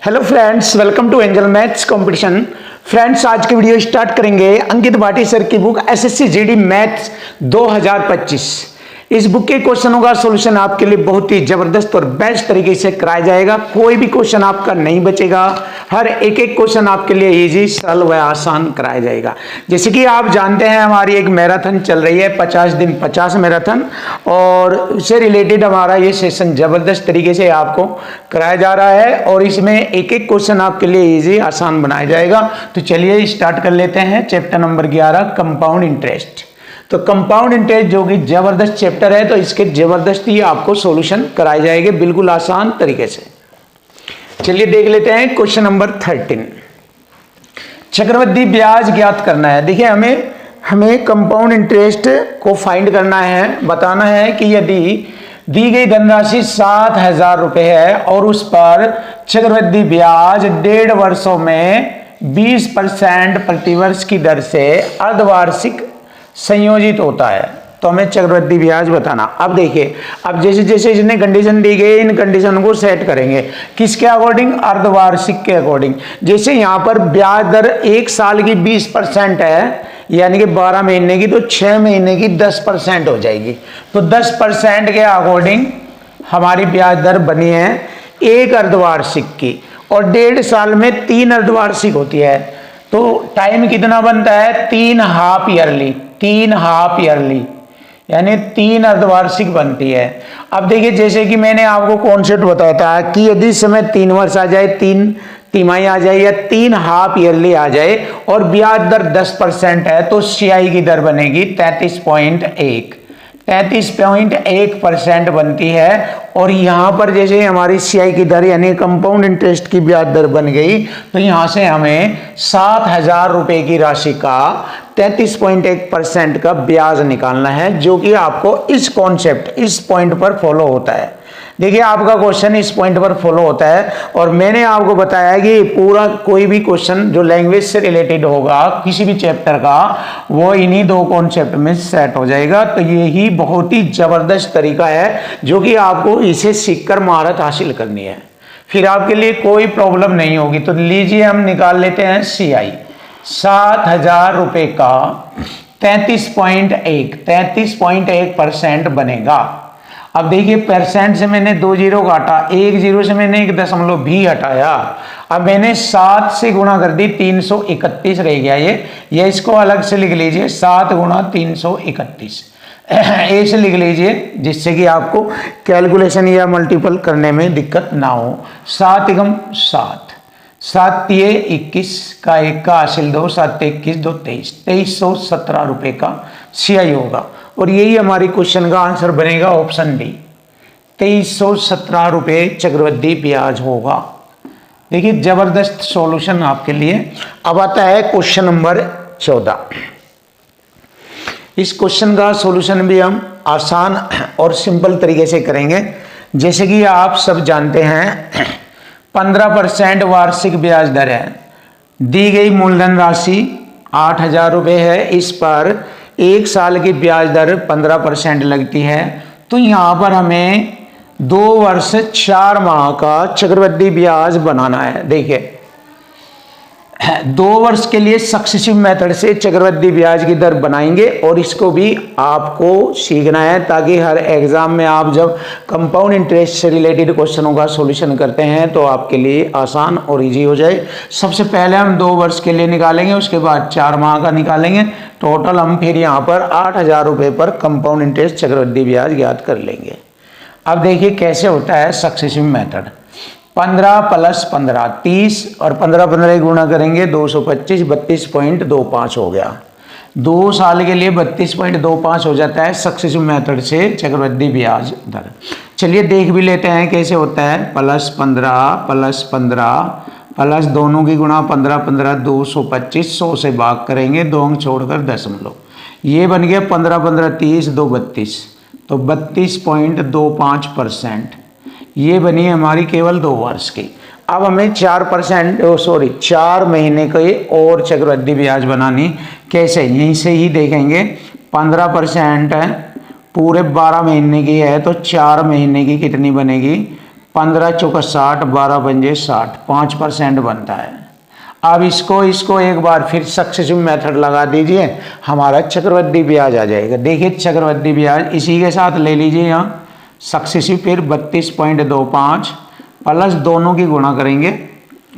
Hello friends, welcome to angel maths competition. Friends, आज की video start करेंगे Ankit Bhati sir की बुक एसएससी जीडी मैथ्स 2025। इस बुक के क्वेश्चनों का सॉल्यूशन आपके लिए बहुत ही जबरदस्त और बेस्ट तरीके से कराया जाएगा। कोई भी क्वेश्चन आपका नहीं बचेगा। हर एक क्वेश्चन आपके लिए इजी, सरल व आसान कराया जाएगा। जैसे कि आप जानते हैं, हमारी एक मैराथन चल रही है, 50 दिन 50 मैराथन, और उससे रिलेटेड हमारा ये सेशन जबरदस्त तरीके से आपको कराया जा रहा है और इसमें एक क्वेश्चन आपके लिए इजी, आसान बनाया जाएगा। तो चलिए स्टार्ट कर लेते हैं। Chapter number 11, compound interest. तो कंपाउंड इंटरेस्ट जो कि जबरदस्त चैप्टर है, तो इसके जबरदस्त ही आपको सॉल्यूशन कराए जाएंगे बिल्कुल आसान तरीके से। चलिए देख लेते हैं क्वेश्चन नंबर 13। चक्रवृद्धि ब्याज ज्ञात करना है। देखिए, हमें कंपाउंड इंटरेस्ट को फाइंड करना है। बताना है कि यदि दी गई धनराशि 7,000 रुपए है और उस पर चक्रवृद्धि ब्याज 1.5 वर्षों में 20% प्रतिवर्ष की दर से अर्धवार्षिक संयोजित होता है, तो हमें चक्रवृद्धि ब्याज बताना। अब देखिए, अब जैसे जैसे इसने कंडीशन दी गई, इन कंडीशन को सेट करेंगे किसके अकॉर्डिंग? अर्धवार्षिक के अकॉर्डिंग। जैसे यहाँ पर ब्याज दर 1 साल की 20% है, यानी कि 12 महीने की, तो 6 महीने की 10% हो जाएगी। तो 10% के अकॉर्डिंग हमारी ब्याज दर बनी है एक अर्धवार्षिक की, और 1.5 साल में 3 अर्धवार्षिक होती है। तो टाइम कितना बनता है? 3 हाफ ईयरली, यानी 3 अर्धवार्षिक बनती है। अब देखिए, जैसे कि मैंने आपको कॉन्सेप्ट बताया था कि यदि समय 3 वर्ष आ जाए, 3 तिमाही आ जाए, या 3 हाफ ईयरली आ जाए और ब्याज दर 10% है, तो सीआई की दर बनेगी 33.1% बनती है। और यहाँ पर जैसे हमारी सीआई की दर यानी कंपाउंड इंटरेस्ट की ब्याज दर बन गई, तो यहाँ से हमें 7,000 रुपए की राशि का 33.1% का ब्याज निकालना है, जो कि आपको इस कॉन्सेप्ट, इस पॉइंट पर फॉलो होता है। देखिए, आपका क्वेश्चन इस पॉइंट पर फॉलो होता है, और मैंने आपको बताया कि पूरा कोई भी क्वेश्चन जो लैंग्वेज से रिलेटेड होगा किसी भी चैप्टर का, वो इन्हीं 2 कॉन्सेप्ट में सेट हो जाएगा। तो यही बहुत ही जबरदस्त तरीका है जो कि आपको इसे सीखकर महारत हासिल करनी है, फिर आपके लिए कोई प्रॉब्लम नहीं होगी। तो लीजिए, हम निकाल लेते हैं सीआई। 7,000 रुपए का 33.1% बनेगा। अब देखिए, परसेंट से मैंने 2 जीरो काटा, 1 जीरो से मैंने 1 दशमलव भी हटाया। अब मैंने 7 से गुणा कर दी, 331 रह गया ये इसको अलग से लिख लीजिए, 7 गुणा 331 ऐसे लिख लीजिए, जिससे कि आपको कैलकुलेशन या मल्टीपल करने में दिक्कत ना हो। 7 एकम 7, 7 तिये 21 का 1 का हासिल 2, 7 21 2 23, 2317 रुपए का सीआई होगा। और यही हमारी क्वेश्चन का आंसर बनेगा, ऑप्शन डी, 2317 रुपए चक्रवृद्धि ब्याज होगा। देखिए, जबरदस्त सॉल्यूशन आपके लिए। अब आता है क्वेश्चन नंबर 14। इस क्वेश्चन का सॉल्यूशन भी हम आसान और सिंपल तरीके से करेंगे। जैसे कि आप सब जानते हैं, 15% वार्षिक ब्याज दर है। दी गई मूलधन राशि 8,000 रुपये है, इस पर 1 साल की ब्याज दर 15% लगती है। तो यहाँ पर हमें 2 वर्ष 4 माह का चक्रवृद्धि ब्याज बनाना है। देखिए, 2 वर्ष के लिए सक्सेसिव मेथड से चक्रवृद्धि ब्याज की दर बनाएंगे, और इसको भी आपको सीखना है, ताकि हर एग्जाम में आप जब कंपाउंड इंटरेस्ट से रिलेटेड क्वेश्चनों का सॉल्यूशन करते हैं तो आपके लिए आसान और इजी हो जाए। सबसे पहले हम 2 वर्ष के लिए निकालेंगे, उसके बाद 4 माह का निकालेंगे। टोटल हम फिर यहाँ पर 8,000 रुपये पर कंपाउंड इंटरेस्ट चक्रवृद्धि ब्याज ज्ञात कर लेंगे। अब देखिए कैसे होता है सक्सेसिव मेथड। 15 + 15 30, और 15 गुणा करेंगे 225, 32.25 हो गया। 2 साल के लिए 32.25 हो जाता है सक्सेसिव मेथड से चक्रवृद्धि ब्याज दर। चलिए देख भी लेते हैं कैसे होता है। +15 प्लस दोनों की गुणा 15 225, 100 से भाग करेंगे, 2 अंक छोड़कर दशमलव, ये बन गया 15 30 2 32, तो 32.25%। ये बनी हमारी केवल 2 वर्ष की। अब हमें 4 महीने के और चक्रवृद्धि ब्याज बनानी। कैसे? यहीं से ही देखेंगे। 15% है, पूरे 12 महीने की है, तो 4 महीने की कितनी बनेगी? 15 चौका 60, 12 पंजे 60, 5% बनता है। अब इसको एक बार फिर सक्सेसिव मेथड लगा दीजिए, हमारा चक्रवृद्धि ब्याज आ जाएगा। देखिए चक्रवृद्धि ब्याज इसी के साथ ले लीजिए यहाँ सक्सेसिव, फिर 32.25 प्लस दोनों की गुणा करेंगे,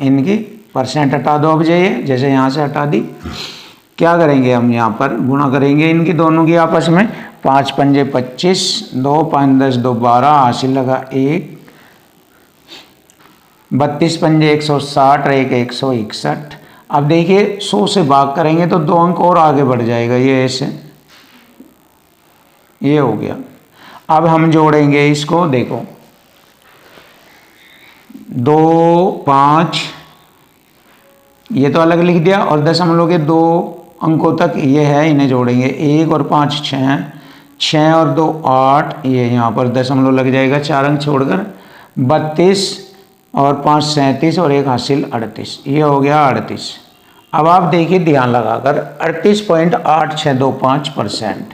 इनकी परसेंट हटा दो अब जाइए, जैसे यहाँ से हटा दी। क्या करेंगे हम यहाँ पर गुणा करेंगे इनकी दोनों की आपस में, 5 पंजे 25, 2 5 10 2 12, हासिल लगा 1, 32 पंजे 160, 1 161। अब देखिए 100 से भाग करेंगे तो 2 अंक और आगे बढ़ जाएगा, ये ऐसे, ये हो गया। अब हम जोड़ेंगे इसको, देखो 2 5, ये तो अलग लिख दिया, और दशमलव के 2 अंकों तक ये है, इन्हें जोड़ेंगे, 1 और 5 6, 6 और 2 8, ये यहाँ पर दशमलव लग जाएगा 4 अंक छोड़कर, 32 और 5 37 और 1 हासिल 38, ये हो गया 38। अब आप देखिए ध्यान लगाकर 38.8625%,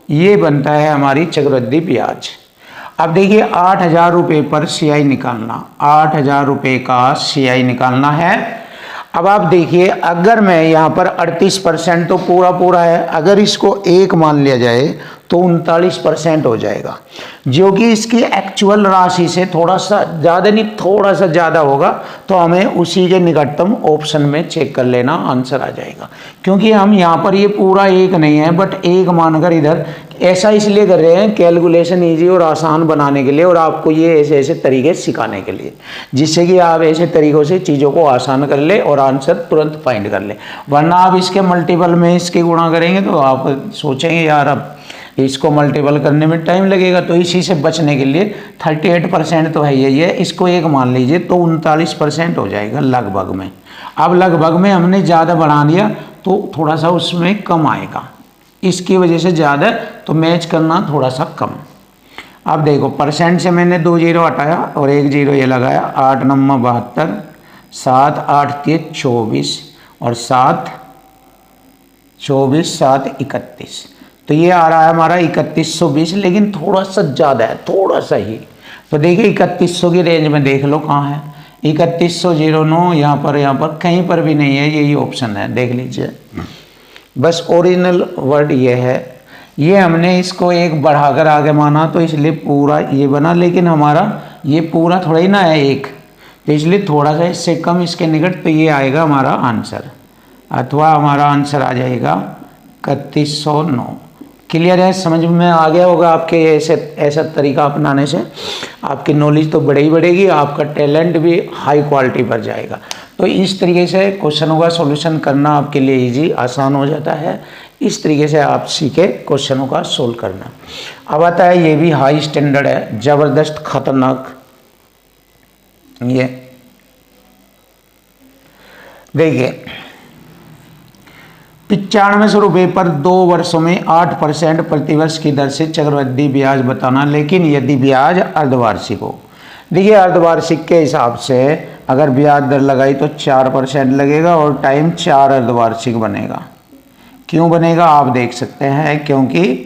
ये बनता है हमारी चक्रवृद्धि ब्याज। अब देखिए 8,000 रुपये पर CI निकालना, 8,000 रुपये का CI निकालना है। अब आप देखिए अगर मैं यहाँ पर 38% तो पूरा है, अगर इसको 1 मान लिया जाए तो 39% हो जाएगा, जो कि इसकी एक्चुअल राशि से थोड़ा सा ज़्यादा नहीं, थोड़ा सा ज़्यादा होगा, तो हमें उसी के निकटतम ऑप्शन में चेक कर लेना, आंसर आ जाएगा। क्योंकि हम यहाँ पर ये पूरा 1 नहीं है बट 1 मानकर इधर ऐसा इसलिए कर रहे हैं, कैलकुलेशन ईजी और आसान बनाने के लिए, और आपको ये ऐसे ऐसे तरीके सिखाने के लिए, जिससे कि आप ऐसे तरीक़ों से चीज़ों को आसान कर ले और आंसर तुरंत फाइंड कर ले। वरना आप इसके मल्टीपल में इसके गुणा करेंगे तो आप सोचेंगे यार अब इसको मल्टीपल करने में टाइम लगेगा। तो इसी से बचने के लिए 38% तो है यही है, इसको 1 मान लीजिए तो 39% हो जाएगा लगभग में। अब लगभग में हमने ज़्यादा बढ़ा दिया तो थोड़ा सा उसमें कम आएगा, इसकी वजह से ज़्यादा, तो मैच करना थोड़ा सा कम। अब देखो परसेंट से मैंने 2 जीरो हटाया और 1 जीरो ये लगाया, 8 9 72, 7 8 3 24 और 7 24 7 31, तो ये आ रहा है हमारा 3120, लेकिन थोड़ा सा ज़्यादा है, थोड़ा सा ही। तो देखिए 3100 की रेंज में देख लो कहाँ है, 3109, यहाँ पर कहीं पर भी नहीं है, यही ऑप्शन है, देख लीजिए। बस ओरिजिनल वर्ड ये है, ये हमने इसको 1 बढ़ाकर आगे माना तो इसलिए पूरा ये बना, लेकिन हमारा ये पूरा थोड़ा ही ना है 1, तो इसलिए थोड़ा सा इससे कम इसके निकट, तो ये आएगा हमारा आंसर, अथवा हमारा आंसर आ जाएगा 3109। क्लियर है, समझ में आ गया होगा आपके ऐसा तरीका अपनाने से आपकी नॉलेज तो बढ़ी बढ़ेगी, आपका टैलेंट भी हाई क्वालिटी पर जाएगा। तो इस तरीके से क्वेश्चनों का सॉल्यूशन करना आपके लिए इजी आसान हो जाता है। इस तरीके से आप सीखे क्वेश्चनों का सोल्व करना। अब आता है ये भी हाई स्टैंडर्ड है, ज़बरदस्त खतरनाक। ये देखिए 9500 रुपये पर 2 वर्षों में 8% प्रतिवर्ष की दर से चक्रवृद्धि ब्याज बताना, लेकिन यदि ब्याज अर्धवार्षिक हो। देखिए अर्धवार्षिक के हिसाब से अगर ब्याज दर लगाई तो 4% लगेगा और टाइम 4 अर्धवार्षिक बनेगा। क्यों बनेगा आप देख सकते हैं, क्योंकि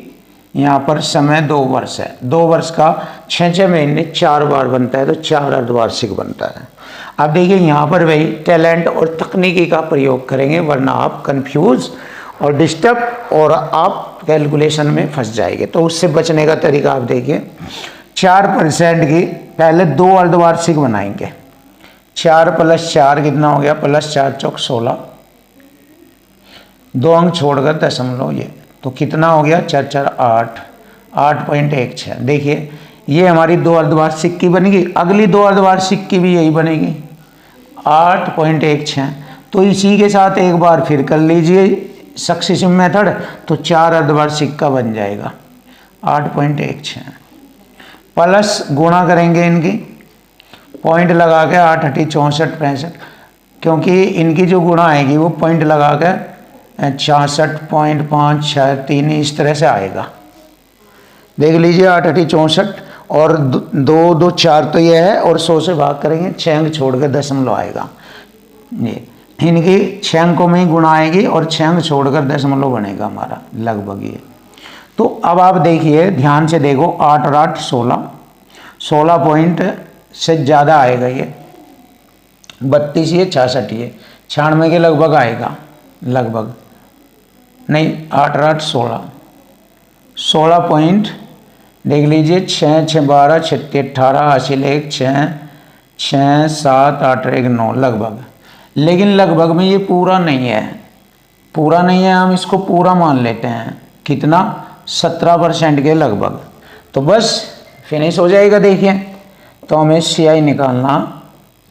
यहाँ पर समय 2 वर्ष है, 2 वर्ष का 6 महीने 4 बार बनता है, तो 4 अर्धवार्षिक बनता है। अब देखिए यहाँ पर वही टैलेंट और तकनीकी का प्रयोग करेंगे, वरना आप कंफ्यूज और डिस्टर्ब और आप कैलकुलेशन में फंस जाएंगे। तो उससे बचने का तरीका आप देखिए, 4% की पहले 2 अर्धवार्षिक बनाएंगे, 4 + 4 कितना हो गया, +4 × 16, 2 अंक छोड़कर दशमलव, ये तो कितना हो गया 4 4 8, 8.16। देखिए ये हमारी 2 अर्धवार्षिक की बनेगी, अगली 2 अर्धवार्षिक की भी यही बनेगी 8.16। तो इसी के साथ एक बार फिर कर लीजिए सक्सेसिव मेथड, तो 4 अर्धवार्षिक का बन जाएगा 8.16, प्लस गुणा करेंगे इनकी, पॉइंट लगा के 8 8 64 65, क्योंकि इनकी जो गुणा आएगी वो पॉइंट लगा के 66.563 इस तरह से आएगा। देख लीजिए 8 8 64 और 2 2 4 तो ये है, और 100 से भाग करेंगे 6 अंक छोड़ कर दशमलव आएगा। ये इनकी 6 अंकों में ही गुणा आएगी और 6 अंक छोड़कर दशमलव बनेगा हमारा लगभग ये। तो अब आप देखिए ध्यान से देखो, 8 और 8 16, 16 पॉइंट से ज़्यादा आएगा ये, 32 ये 66 ये 96 के लगभग आएगा, लगभग नहीं 8 8 16 पॉइंट देख लीजिए, 6 6 12 36 18 हासिल 1 6 6 7 8 1 9 लगभग। लेकिन लगभग में ये पूरा नहीं है, पूरा नहीं है, हम इसको पूरा मान लेते हैं। कितना? 17% के लगभग। तो बस फिनिश हो जाएगा। देखिए तो हमें CI निकालना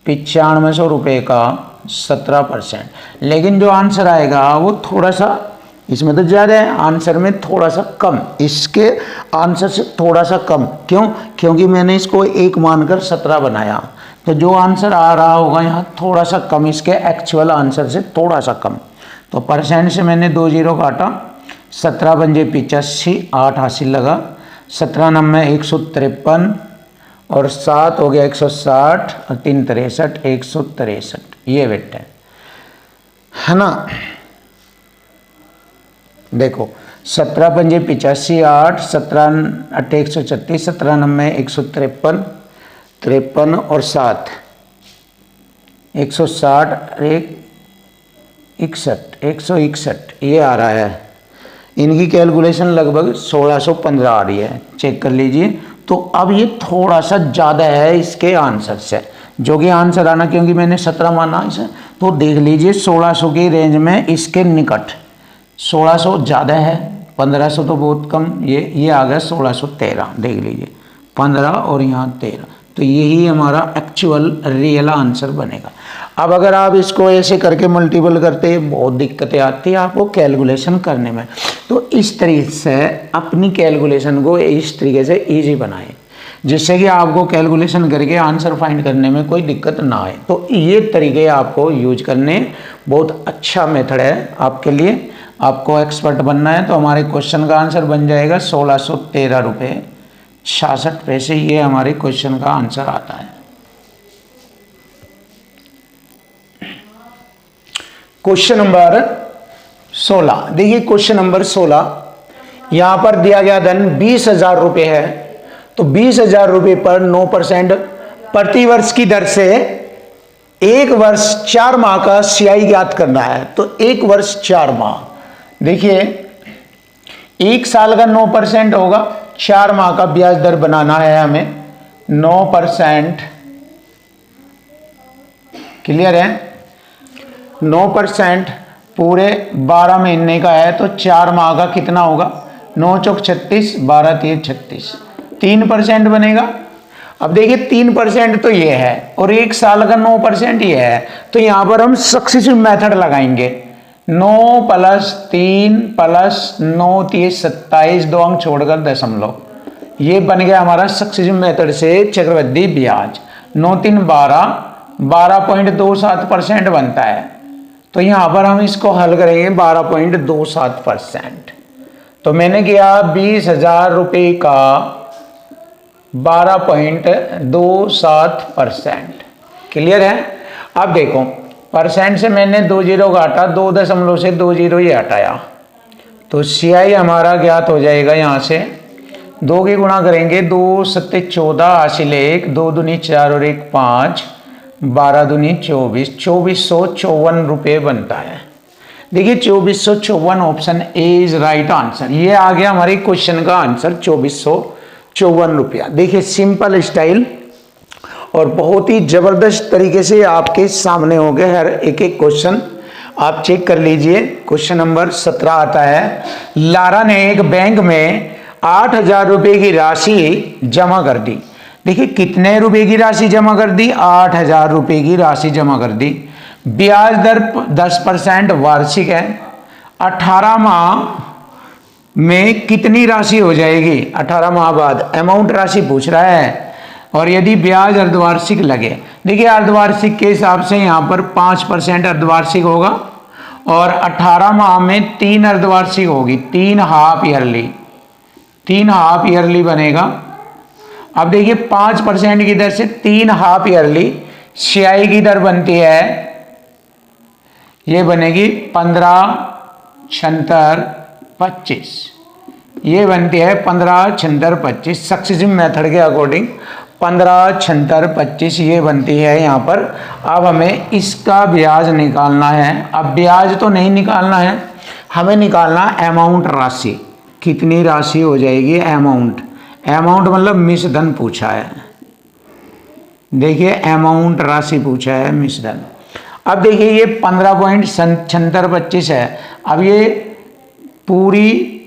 9500 रुपये का 17%। लेकिन जो आंसर आएगा वो थोड़ा सा, इसमें तो ज़्यादा है, आंसर में थोड़ा सा कम, इसके आंसर से थोड़ा सा कम। क्यों? क्योंकि मैंने इसको 1 मानकर 17 बनाया, तो जो आंसर आ रहा होगा यहाँ थोड़ा सा कम, इसके एक्चुअल आंसर से थोड़ा सा कम। तो परसेंट से मैंने 2 जीरो काटा, 17 पंजे 85, 8 हासिल लगा, 17 नंबर 153 और 7 हो गया 160 और 3 63 163, ये वेट है ना। देखो 17 पंजे 85, 8 17 8 136, 17 नंबर 153 53 और 7 160 1 61 161, ये आ रहा है। इनकी कैलकुलेशन लगभग 1615 आ रही है, चेक कर लीजिए। तो अब ये थोड़ा सा ज़्यादा है इसके आंसर से, जो कि आंसर आना, क्योंकि मैंने 17 माना इसे, तो देख लीजिए 1600 की रेंज में इसके निकट 1600 ज़्यादा है, 1500 तो बहुत कम। ये आ गया 1613, देख लीजिए 15 और यहाँ 13, तो यही हमारा एक्चुअल रियल आंसर बनेगा। अब अगर आप इसको ऐसे करके मल्टीपल करते, बहुत दिक्कतें आती है आपको कैलकुलेशन करने में। तो इस तरीके से अपनी कैलकुलेशन को इस तरीके से इजी बनाएं, जिससे कि आपको कैलकुलेशन करके आंसर फाइंड करने में कोई दिक्कत ना आए। तो ये तरीके आपको यूज करने, बहुत अच्छा मेथड है आपके लिए। आपको एक्सपर्ट बनना है तो हमारे क्वेश्चन का आंसर बन जाएगा 1613 रुपये 66 पैसे। ये हमारे क्वेश्चन का आंसर आता है। क्वेश्चन नंबर 16, देखिए क्वेश्चन नंबर 16, यहां पर दिया गया धन 20,000 रुपये है। तो 20,000 रुपये पर 9% प्रति वर्ष की दर से 1 वर्ष 4 माह का CI ज्ञात करना है। तो 1 वर्ष 4 माह, देखिए 1 साल का 9% होगा, 4 माह का ब्याज दर बनाना है हमें 9%। क्लियर है? 9% पूरे 12 महीने का है, तो 4 माह का कितना होगा? 9 चौक 36, 12 3 36, 3% बनेगा। अब देखिए 3% तो ये है और 1 साल का 9% ये है, तो यहां पर हम सक्सेसिव मेथड लगाएंगे। 9 + 3 + 9 3 27, 2 अंक छोड़कर दशमलव, ये बन गया हमारा सक्सेसिव मेथड से चक्रवृद्धि ब्याज। 9 3 12, 12.27% बनता है। तो यहां पर हम इसको हल करेंगे 12.27%। तो मैंने किया 20,000 रुपये का 12.27%। क्लियर है? अब देखो परसेंट से मैंने 2 जीरो काटा, 2 दशमलव से 2 जीरो ये हटाया, तो CI हमारा ज्ञात हो जाएगा। यहाँ से 2 की गुणा करेंगे, 2 7 14 हासिल 1, 2 दूनी 4 और 1 5, 12 दूनी 24, 2454 रुपये बनता है। देखिए 2454 option A is right answer. ये आ गया हमारे क्वेश्चन का आंसर 2454 रुपया। देखिए सिंपल स्टाइल और बहुत ही जबरदस्त तरीके से आपके सामने हो गए हर एक एक क्वेश्चन। आप चेक कर लीजिए। क्वेश्चन नंबर 17 आता है, लारा ने एक बैंक में 8,000 रुपये की राशि जमा कर दी। देखिए कितने रुपए की राशि जमा कर दी? 8,000 रुपये की राशि जमा कर दी। ब्याज दर 10% वार्षिक है। 18 माह में कितनी राशि हो जाएगी? 18 माह बाद अमाउंट राशि पूछ रहा है। और यदि ब्याज अर्धवार्षिक लगे, देखिए अर्धवार्षिक के हिसाब से यहाँ पर 5% अर्धवार्षिक होगा और 18 माह में 3 अर्धवार्षिक होगी, 3 हाफ ईयरली, 3 हाफ ईयरली बनेगा। अब देखिए 5% की दर से 3 हाफ ईयरली CI की दर बनती है, ये बनेगी 15 76 25, ये बनती है 15 76 25। सक्सेसिव मेथड के अकॉर्डिंग 15, 76, 25 ये बनती है यहाँ पर। अब हमें इसका ब्याज निकालना है। अब ब्याज तो नहीं निकालना है, हमें निकालना अमाउंट, राशि। कितनी राशि हो जाएगी? अमाउंट। अमाउंट मतलब मिश्रधन पूछा है। देखिए अमाउंट राशि पूछा है, मिश्रधन। अब देखिए ये 15.7625 है। अब ये पूरी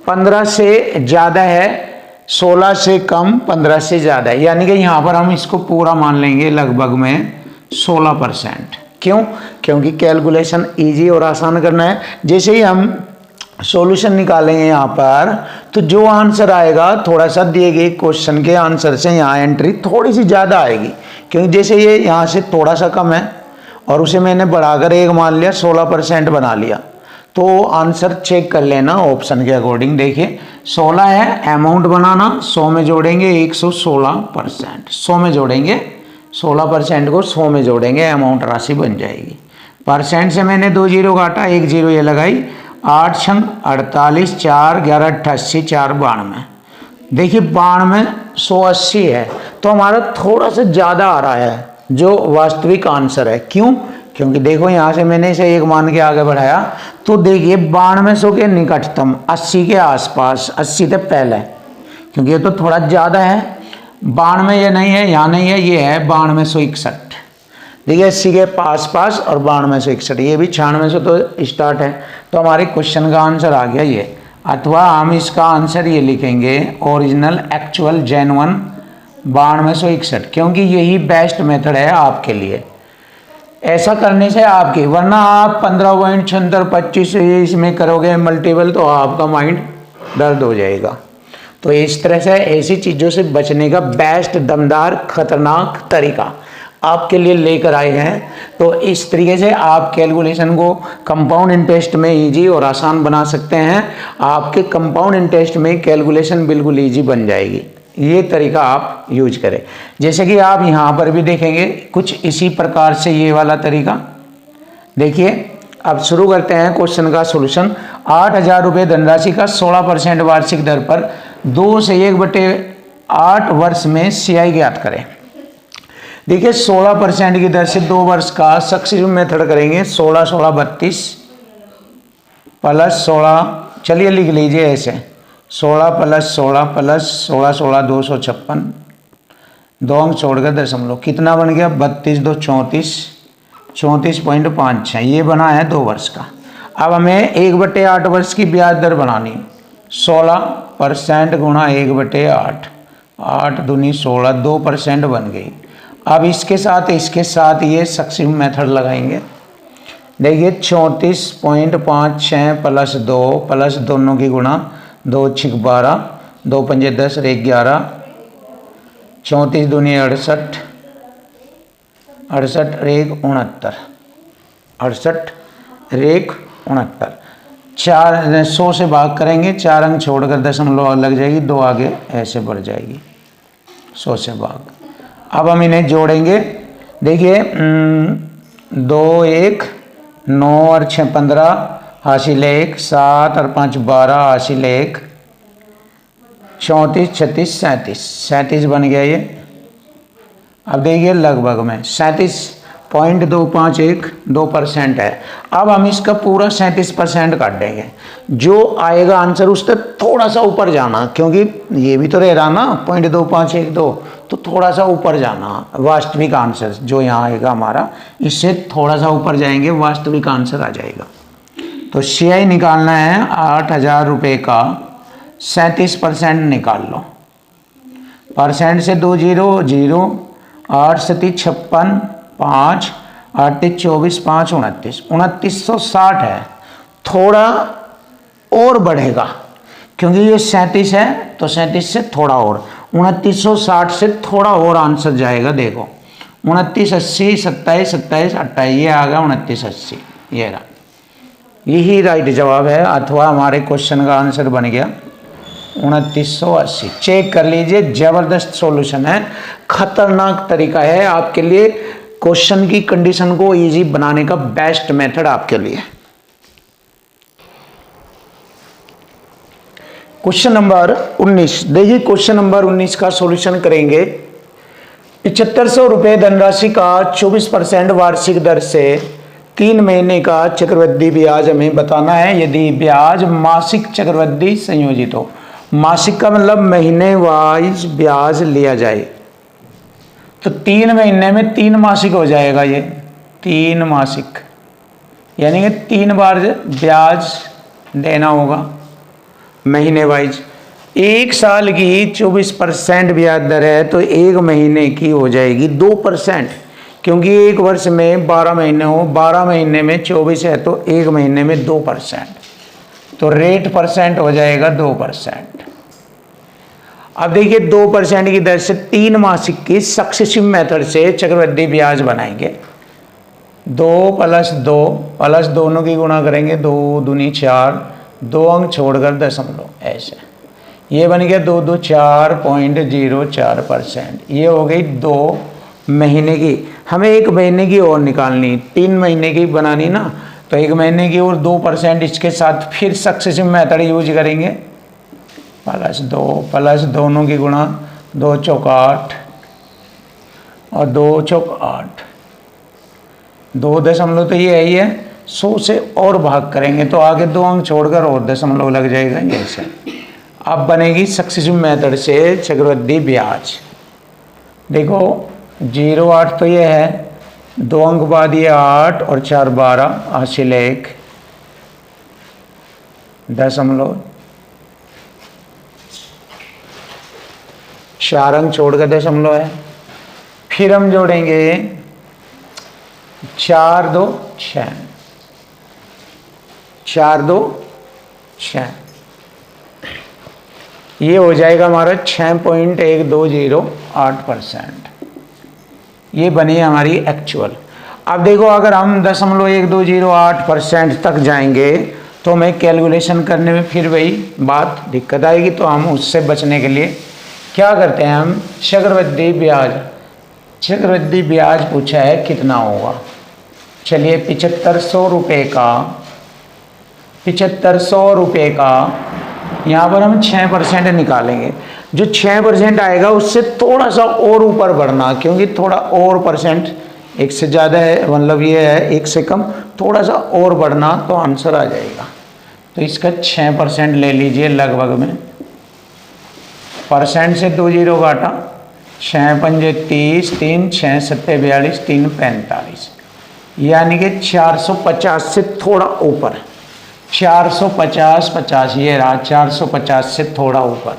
15 से ज़्यादा है, 16 से कम, 15 से ज़्यादा है, यानी कि यहाँ पर हम इसको पूरा मान लेंगे लगभग में 16%। क्यों? क्योंकि कैलकुलेशन इजी और आसान करना है। जैसे ही हम सॉल्यूशन निकालेंगे यहाँ पर, तो जो आंसर आएगा थोड़ा सा दिए गए क्वेश्चन के आंसर से यहाँ एंट्री थोड़ी सी ज़्यादा आएगी, क्योंकि जैसे ये यहाँ से थोड़ा सा कम है और उसे मैंने बढ़ाकर एक मान लिया, 16% बना लिया, तो आंसर चेक कर लेना ऑप्शन के अकॉर्डिंग। देखिए 16 है, अमाउंट बनाना, 100 में जोड़ेंगे 116%, 100 में जोड़ेंगे 16% को 100 में जोड़ेंगे, अमाउंट राशि बन जाएगी। परसेंट से मैंने 2 जीरो काटा, 1 जीरो ये लगाई, 8 छंग 48, 4 11 88, 4 92। देखिए 92 180 है, तो हमारा थोड़ा सा ज़्यादा आ रहा है जो वास्तविक आंसर है। क्यों? क्योंकि देखो यहाँ से मैंने इसे एक मान के आगे बढ़ाया, तो देखिए 9200 के निकटतम, 80 के आसपास, 80 से पहले, क्योंकि ये तो थोड़ा ज़्यादा है। 92 ये नहीं है, यहाँ नहीं है, ये है 9261। देखिए 80 के पास पास और 9261, ये भी 96 से तो स्टार्ट है, तो हमारे क्वेश्चन का आंसर आ गया ये। अथवा हम इसका आंसर ये लिखेंगे, ओरिजिनल एक्चुअल जेन्युइन 9261, क्योंकि यही बेस्ट मेथड है आपके लिए। ऐसा करने से आपकी, वरना आप 15.7625 इसमें करोगे मल्टीपल, तो आपका माइंड दर्द हो जाएगा। तो इस तरह से ऐसी चीज़ों से बचने का बेस्ट, दमदार, खतरनाक तरीका आपके लिए लेकर आए हैं। तो इस तरीके से आप कैलकुलेशन को कंपाउंड इंटरेस्ट में इजी और आसान बना सकते हैं। आपके कंपाउंड इंटरेस्ट में कैलकुलेशन बिल्कुल इजी बन जाएगी। ये तरीका आप यूज करें। जैसे कि आप यहाँ पर भी देखेंगे कुछ इसी प्रकार से ये वाला तरीका। देखिए अब शुरू करते हैं क्वेश्चन का सॉल्यूशन। 8000 रुपये धनराशि का 16% वार्षिक दर पर 2 से 1/8 वर्ष में CI ज्ञात करें। देखिए 16% की दर से 2 वर्ष का सक्सेसिव मेथड करेंगे। 16 16 32 प्लस 16, चलिए लिख लीजिए ऐसे, 16 प्लस 16 प्लस 16 16 256, 2 अंक छोड़कर दशमलव, कितना बन गया? 32 2 34, 34.56, ये बना है 2 वर्ष का। अब हमें 1/8 वर्ष की ब्याज दर बनानी। 16% गुणा 1/8, 8 दूनी 16, 2% बन गई। अब इसके साथ ये सक्सेसिव मेथड लगाएंगे। देखिए 34.56 प्लस 2 प्लस दोनों की गुणा, 2 6 12, 2 पंजे 10, 1 11, 34 दूनी 68, 68 1 69, 68 1 69। 100 से भाग करेंगे, 4 अंक छोड़कर दशमलव लग जाएगी, 2 आगे ऐसे बढ़ जाएगी, 100 से भाग। अब हम इन्हें जोड़ेंगे। देखिए 2 1 9 और 6 15, हासिल 1, 7 और 5 12, हासिल 1, 34 36 37 बन गया ये। अब देखिए लगभग में 37.251 2% है। अब हम इसका पूरा 37% काट देंगे, जो आएगा आंसर उससे थोड़ा सा ऊपर जाना, क्योंकि ये भी तो रह रहा ना 0.2512, तो थोड़ा सा ऊपर जाना। वास्तविक आंसर जो यहाँ आएगा हमारा, इससे थोड़ा सा ऊपर जाएंगे, वास्तविक आंसर आ जाएगा। तो CI निकालना है 8000 रुपये का 37% निकाल लो। परसेंट से 2 जीरो 0, 8 7 56, 5 8 24, 5 29, 2960 है। थोड़ा और बढ़ेगा, क्योंकि ये 37 है, तो 37 से थोड़ा और, 2960 से थोड़ा और आंसर जाएगा। देखो 2980, 27 27 28, ये आ गया 2980, ये रहा, यही राइट जवाब है। अथवा हमारे क्वेश्चन का आंसर बन गया 2980। चेक कर लीजिए, जबरदस्त सॉल्यूशन है, खतरनाक तरीका है आपके लिए, क्वेश्चन की कंडीशन को इजी बनाने का बेस्ट मेथड आपके लिए। क्वेश्चन नंबर 19, देखिए क्वेश्चन नंबर 19 का सॉल्यूशन करेंगे। ₹7500 धनराशि का 24% वार्षिक दर से 3 महीने का चक्रवृद्धि ब्याज हमें बताना है। यदि ब्याज मासिक चक्रवृद्धि संयोजित हो, मासिक का मतलब महीने वाइज ब्याज लिया जाए, तो 3 महीने में 3 मासिक हो जाएगा। ये 3 मासिक यानी कि 3 बार ब्याज देना होगा महीने वाइज। 1 साल की 24% ब्याज दर है तो 1 महीने की हो जाएगी 2%, क्योंकि 1 वर्ष में 12 महीने हो, 12 महीने में 24 है तो 1 महीने में 2%, तो रेट परसेंट हो जाएगा 2%। अब देखिए 2% की दर से 3 मासिक की सक्सेसिव मेथड से चक्रवृद्धि ब्याज बनाएंगे। 2 + 2 प्लस दोनों की गुणा करेंगे, 2 दूनी 4, 2 अंक छोड़कर दशमलव, ऐसे ये बन गया 2 2 4.04%। ये हो गई 2 महीने की। हमें 1 महीने की और निकालनी, 3 महीने की बनानी ना, तो 1 महीने की और 2% इसके साथ फिर सक्सेसिव मेथड यूज करेंगे, +2 प्लस दोनों की गुणा, 2 चौक 8 और 2 चौक 8, 2 दशमलव तो ये है ही है, 100 से और भाग करेंगे तो आगे 2 अंक छोड़कर और दशमलव लग जाएगा ऐसे। अब बनेगी सक्सेसिव मेथड से चक्रवृद्धि ब्याज। देखो 0.8 तो ये है, 2 अंक बाद ये 8 और 4 12, हासिल 1 दशमलव, 4 अंक छोड़कर दशमलव है। फिर हम जोड़ेंगे 4 2 6, 4 2 6, ये हो जाएगा हमारा 6.1208%। ये बनी हमारी एक्चुअल। अब देखो अगर हम 0.1208% तक जाएंगे तो हमें कैलकुलेशन करने में फिर वही बात दिक्कत आएगी, तो हम उससे बचने के लिए क्या करते हैं, हम चक्रवृद्धि ब्याज पूछा है कितना होगा। चलिए 7500 रुपये का यहाँ पर हम 6% निकालेंगे। जो 6% आएगा उससे थोड़ा सा और ऊपर बढ़ना, क्योंकि थोड़ा और परसेंट, 1 से ज़्यादा है मतलब ये है 1 से कम, थोड़ा सा और बढ़ना तो आंसर आ जाएगा। तो इसका 6% ले लीजिए लगभग में, परसेंट से 2 0 काटा, 6 पंजे 30, 3 6 7 42, 3 45, यानी कि 450 से थोड़ा ऊपर, 450 ये रहा, 450 से थोड़ा ऊपर।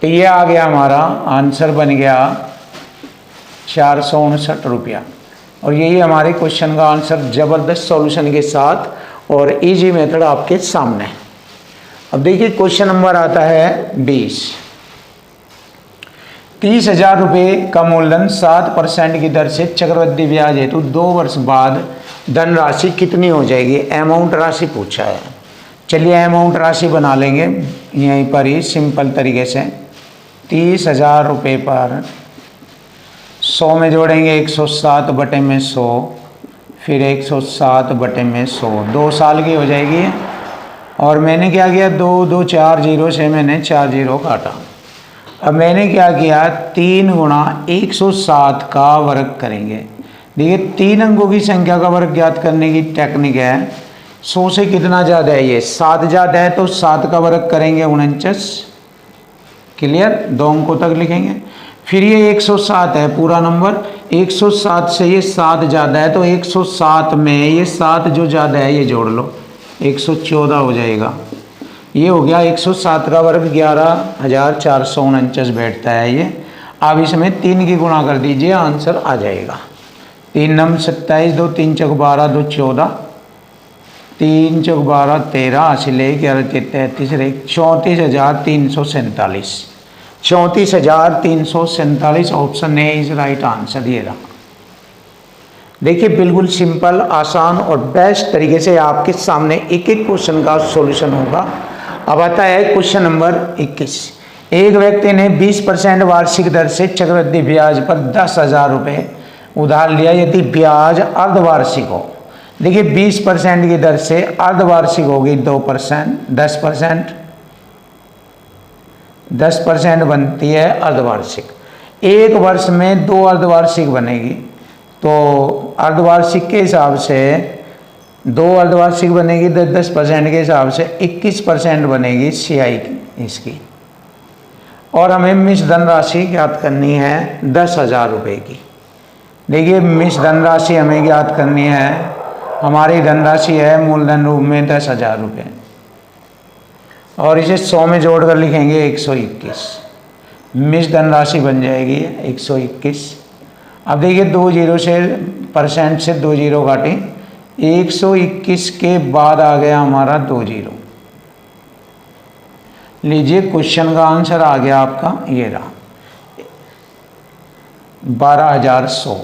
तो ये आ गया हमारा आंसर बन गया 459 रुपया। और यही हमारे क्वेश्चन का आंसर ज़बरदस्त सॉल्यूशन के साथ और इजी मेथड आपके सामने। अब देखिए क्वेश्चन नंबर आता है 20। 30,000 रुपये का मूलधन 7% की दर से चक्रवृद्धि ब्याज हेतु 2 वर्ष बाद धनराशि कितनी हो जाएगी, अमाउंट राशि पूछा है। चलिए अमाउंट राशि बना लेंगे यहीं पर ही सिंपल तरीके से। 30,000 रुपये पर 100 में जोड़ेंगे 107/100, फिर 107/100, 2 साल की हो जाएगी। और मैंने क्या किया, 2 2 4 0 से मैंने 4 0 काटा। अब मैंने क्या किया, 3 गुणा 107 का वर्ग करेंगे। देखिए 3 अंकों की संख्या का वर्ग ज्ञात करने की टेक्निक है। 100 से कितना ज़्यादा है, ये 7 ज़्यादा है तो 7 का वर्ग करेंगे 49, क्लियर, 2 अंकों तक लिखेंगे। फिर ये 107 है पूरा नंबर, 107 से ये 7 ज़्यादा है तो 107 में ये 7 जो ज़्यादा है ये जोड़ लो, 114 हो जाएगा। ये हो गया 107 का वर्ग 11,449 बैठता है ये। अब इसमें 3 की गुणा कर दीजिए, आंसर आ जाएगा। 3 नम 27, 2 3 चौक 12, 2 14, 3 चौक 12 13, हासिल 11 33, 34,347, 34,347 option A is right answer. ये रहा। देखिए बिल्कुल सिंपल, आसान और बेस्ट तरीके से आपके सामने एक एक क्वेश्चन का सॉल्यूशन होगा। अब आता है क्वेश्चन नंबर 21। एक व्यक्ति ने 20% वार्षिक दर से चक्रवृद्धि ब्याज पर 10,000 रुपये उधार लिया यदि ब्याज अर्धवार्षिक हो। देखिए 20% की दर से अर्धवार्षिक होगी 2%, 10% बनती है अर्धवार्षिक। एक वर्ष में 2 अर्धवार्षिक बनेगी, तो अर्धवार्षिक के हिसाब से 2 अर्धवार्षिक बनेगी 10% के हिसाब से 21% बनेगी CI की इसकी। और हमें मिश्र धनराशि ज्ञात करनी है 10,000 रुपये की। देखिए मिश्र धनराशि हमें ज्ञात करनी है, हमारी धनराशि है मूलधन रूप में 10,000 रुपये, और इसे 100 में जोड़कर लिखेंगे 121, मिश्र धनराशि बन जाएगी 121। अब देखिए 2 जीरो से परसेंट से 2 जीरो काटें, 121 के बाद आ गया हमारा 2 जीरो। लीजिए क्वेश्चन का आंसर आ गया आपका, ये रहा 12,100।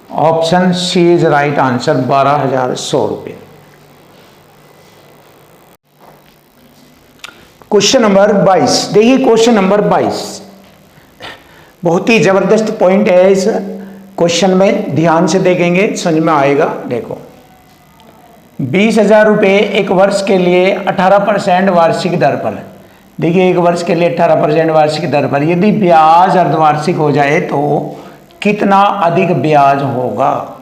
Option C is right answer, 12,100 रुपये। क्वेश्चन नंबर 22, देखिए क्वेश्चन नंबर 22 बहुत ही जबरदस्त पॉइंट है इस क्वेश्चन में, ध्यान से देखेंगे समझ में आएगा। देखो 20,000 रुपये एक वर्ष के लिए 18% वार्षिक दर पर, देखिए एक वर्ष के लिए 18% वार्षिक दर पर यदि ब्याज अर्धवार्षिक हो जाए तो कितना अधिक ब्याज होगा।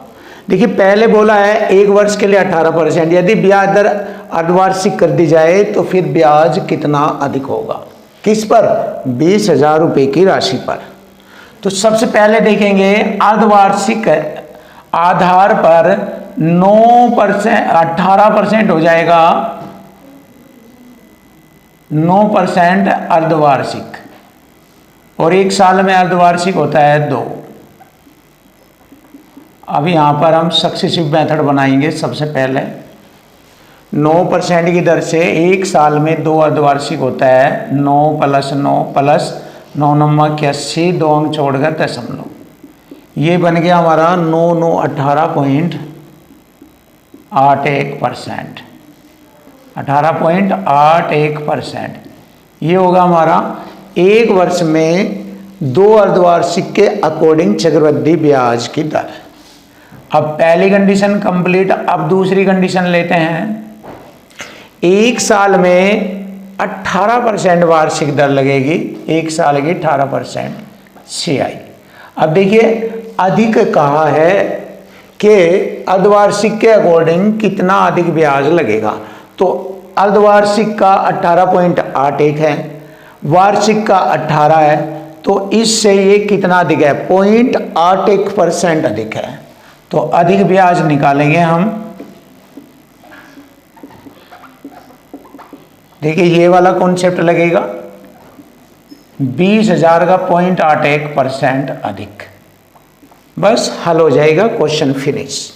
देखिए पहले बोला है एक वर्ष के लिए 18%, यदि ब्याज दर अर्धवार्षिक कर दी जाए तो फिर ब्याज कितना अधिक होगा, किस पर, 20,000 रुपये की राशि पर। तो सबसे पहले देखेंगे अर्धवार्षिक आधार पर 9% 18% हो जाएगा, 9% अर्धवार्षिक, और एक साल में अर्धवार्षिक होता है 2। अब यहाँ पर हम सक्सेसिव मेथड बनाएंगे। सबसे पहले 9% की दर से एक साल में 2 अर्धवार्षिक होता है, 9 + 9 + 9 9 81, 2 अंक छोड़कर दशमलव, ये बन गया हमारा 9 9 18.81%, 18.81%। ये होगा हमारा एक वर्ष में 2 अर्धवार्षिक के अकॉर्डिंग चक्रवृद्धि ब्याज की दर। अब पहली कंडीशन कंप्लीट, अब दूसरी कंडीशन लेते हैं। एक साल में 18% वार्षिक दर लगेगी, एक साल की 18% CI। अब देखिए अधिक कहा है कि अर्धवार्षिक के अकॉर्डिंग कितना अधिक ब्याज लगेगा, तो अर्धवार्षिक का 18.81 है, वार्षिक का 18 है, तो इससे ये कितना अधिक है, 0.81% अधिक है। तो अधिक ब्याज निकालेंगे हम। देखिए ये वाला कॉन्सेप्ट लगेगा, 20,000 का 0.81% अधिक, बस हल हो जाएगा, क्वेश्चन फिनिश।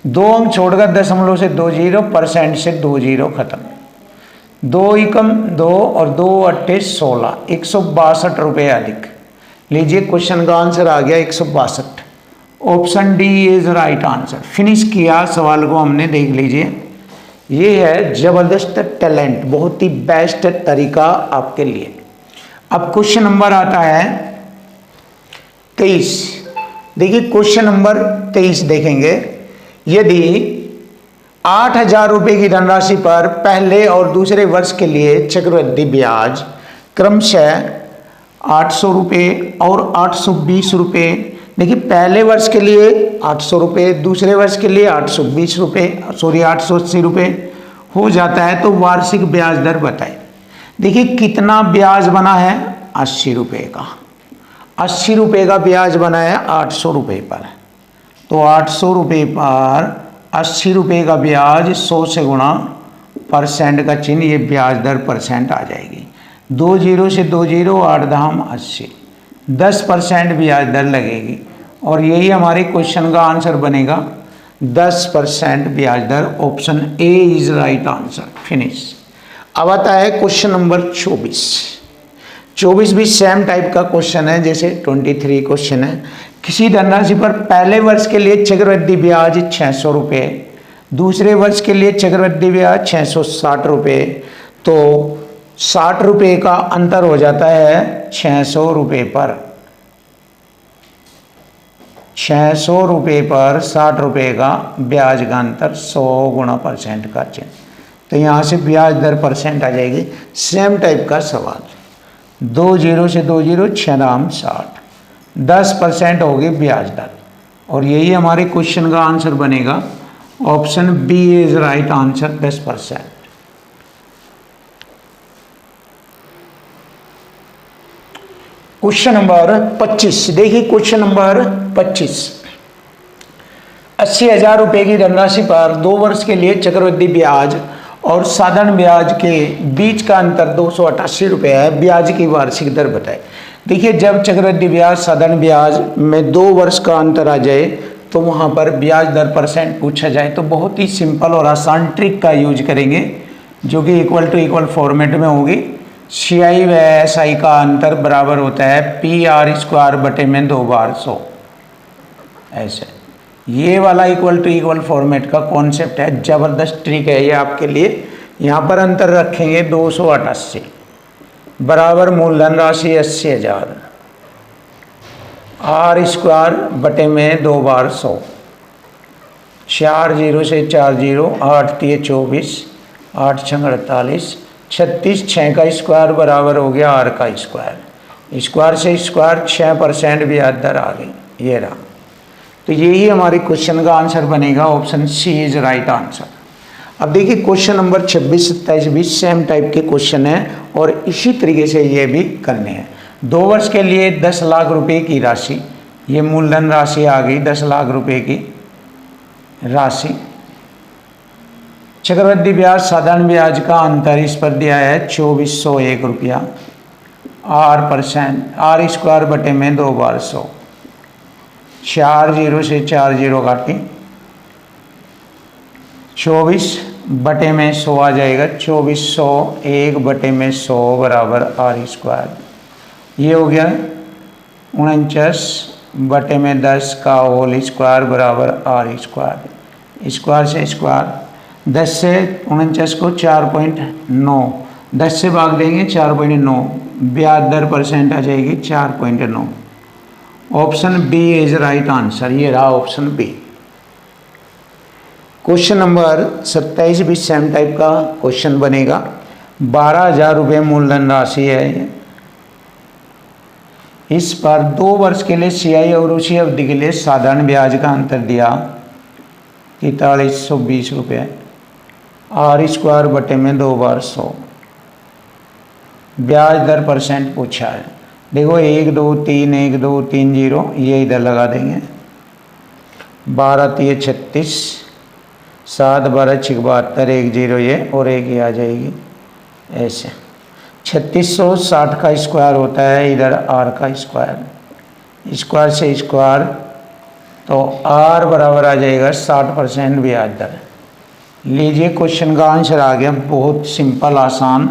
2 अंक छोड़कर दशमलव से 2 जीरो, परसेंट से 2 जीरो खत्म, 2 एकम 2 और 2 अट्ठे 16, 162 रुपये अधिक। लीजिए क्वेश्चन का आंसर आ गया 162, option D is right answer. Finish किया सवाल को हमने, देख लीजिए ये है जबरदस्त टैलेंट, बहुत ही बेस्ट तरीका आपके लिए। अब क्वेश्चन नंबर आता है 23। देखिए क्वेश्चन नंबर 23 देखेंगे, यदि 8,000 रुपये की धनराशि पर पहले और दूसरे वर्ष के लिए चक्रवृद्धि ब्याज क्रमशः 800 रुपये और 820 रुपये, देखिए पहले वर्ष के लिए 800 रुपये, दूसरे वर्ष के लिए 820 रुपये, 880 रुपये हो जाता है, तो वार्षिक ब्याज दर बताए। देखिए कितना ब्याज बना है, 80 रुपये का, 80 रुपये का ब्याज बना है 800 रुपये पर, तो 800 रुपये पर 80 रुपये का ब्याज 100 से गुणा, परसेंट का चिन्ह, ये ब्याज दर परसेंट आ जाएगी, 2 जीरो से 2 जीरो, 8 दाम 80, 10% ब्याज दर लगेगी, और यही हमारे क्वेश्चन का आंसर बनेगा, 10% ब्याज दर। Option A is right answer. Finish. अब आता है क्वेश्चन नंबर 24। 24 भी सेम टाइप का क्वेश्चन है जैसे 23 क्वेश्चन है। किसी धनराशि पर पहले वर्ष के लिए चक्रवृद्धि ब्याज 600 रुपये, दूसरे वर्ष के लिए चक्रवृद्धि ब्याज 660 रुपये, तो 60 रुपये का अंतर हो जाता है 600 रुपये पर, 600 रुपये पर 60 रुपये का ब्याज का अंतर, 100 गुणा परसेंट का चिन्ह, तो यहाँ से ब्याज दर परसेंट आ जाएगी। सेम टाइप का सवाल, 2 जीरो से 2 जीरो 6 दाम 60, 10% होगी ब्याज दर। और यही हमारे क्वेश्चन का आंसर बनेगा। Option B is right answer, 10%। Question number 25 देखिए, क्वेश्चन नंबर 25, 80,000 रुपये की धनराशि पर 2 वर्ष के लिए चक्रवृद्धि ब्याज और साधारण ब्याज के बीच का अंतर 288 रुपये है। ब्याज की वार्षिक दर बताए। देखिए, जब चक्रवृद्धि ब्याज साधारण ब्याज में 2 वर्ष का अंतर आ जाए तो वहाँ पर ब्याज दर परसेंट पूछा जाए तो बहुत ही सिंपल और आसान ट्रिक का यूज करेंगे, जो कि इक्वल टू इक्वल फॉर्मेट में होगी। CI व SI का अंतर बराबर होता है PR² बटे में 2 बार 100। ऐसे ये वाला इक्वल टू इक्वल फॉर्मेट का कॉन्सेप्ट है, ज़बरदस्त ट्रिक है ये आपके लिए। यहाँ पर अंतर रखेंगे 288 बराबर मूलधन राशि 80,000 R² बटे में 2 बार 100, 4 जीरो से 4 जीरो, 8 3 24, 8 6 48, 36, 6 का स्क्वायर बराबर हो गया R का स्क्वायर, स्क्वायर से स्क्वायर 6% ब्याज दर आ गई। ये रहा, तो यही हमारे क्वेश्चन का आंसर बनेगा। Option C is right answer. अब देखिए, क्वेश्चन नंबर 26 27 भी सेम टाइप के क्वेश्चन है और इसी तरीके से ये भी करने हैं। 2 वर्ष के लिए 10 लाख रुपए की राशि, ये मूलधन राशि आ गई 10 लाख रुपए की राशि। चक्रवृद्धि ब्याज साधारण ब्याज का अंतर इस पर दिया है 2401 रुपया, R² बटे में 2 बार 100, 4 जीरो से 4 जीरो काटी, 24 बटे में 100 आ जाएगा, 2401 बटे में 100 बराबर R²। ये हो गया 49 बटे में 10 का होल स्क्वायर बराबर R²। स्क्वायर से स्क्वायर, 10 से 49 को 4.9, 10 से भाग देंगे 4.9, ब्याज दर परसेंट आ जाएगी 4.9। Option B is right answer. ये रहा ऑप्शन बी। क्वेश्चन नंबर 27 भी सेम टाइप का क्वेश्चन बनेगा। 12,000 रुपये मूलधन राशि है। इस पर 2 वर्ष के लिए CI और उसी अवधि के लिए साधारण ब्याज का अंतर दिया 4320 रुपये, R² बटे में 2 बार 100, ब्याज दर परसेंट पूछा है। देखो 1 2 3 1 2 3 0, ये इधर लगा देंगे, 12 3 36, 7 12 6 72, 1 0 ये और 1 ये आ जाएगी। ऐसे 3660 का स्क्वायर होता है, इधर R का स्क्वायर, स्क्वायर से स्क्वायर, तो R बराबर आ जाएगा 60% ब्याज दर। लीजिए, क्वेश्चन का आंसर आ गया, बहुत सिंपल आसान।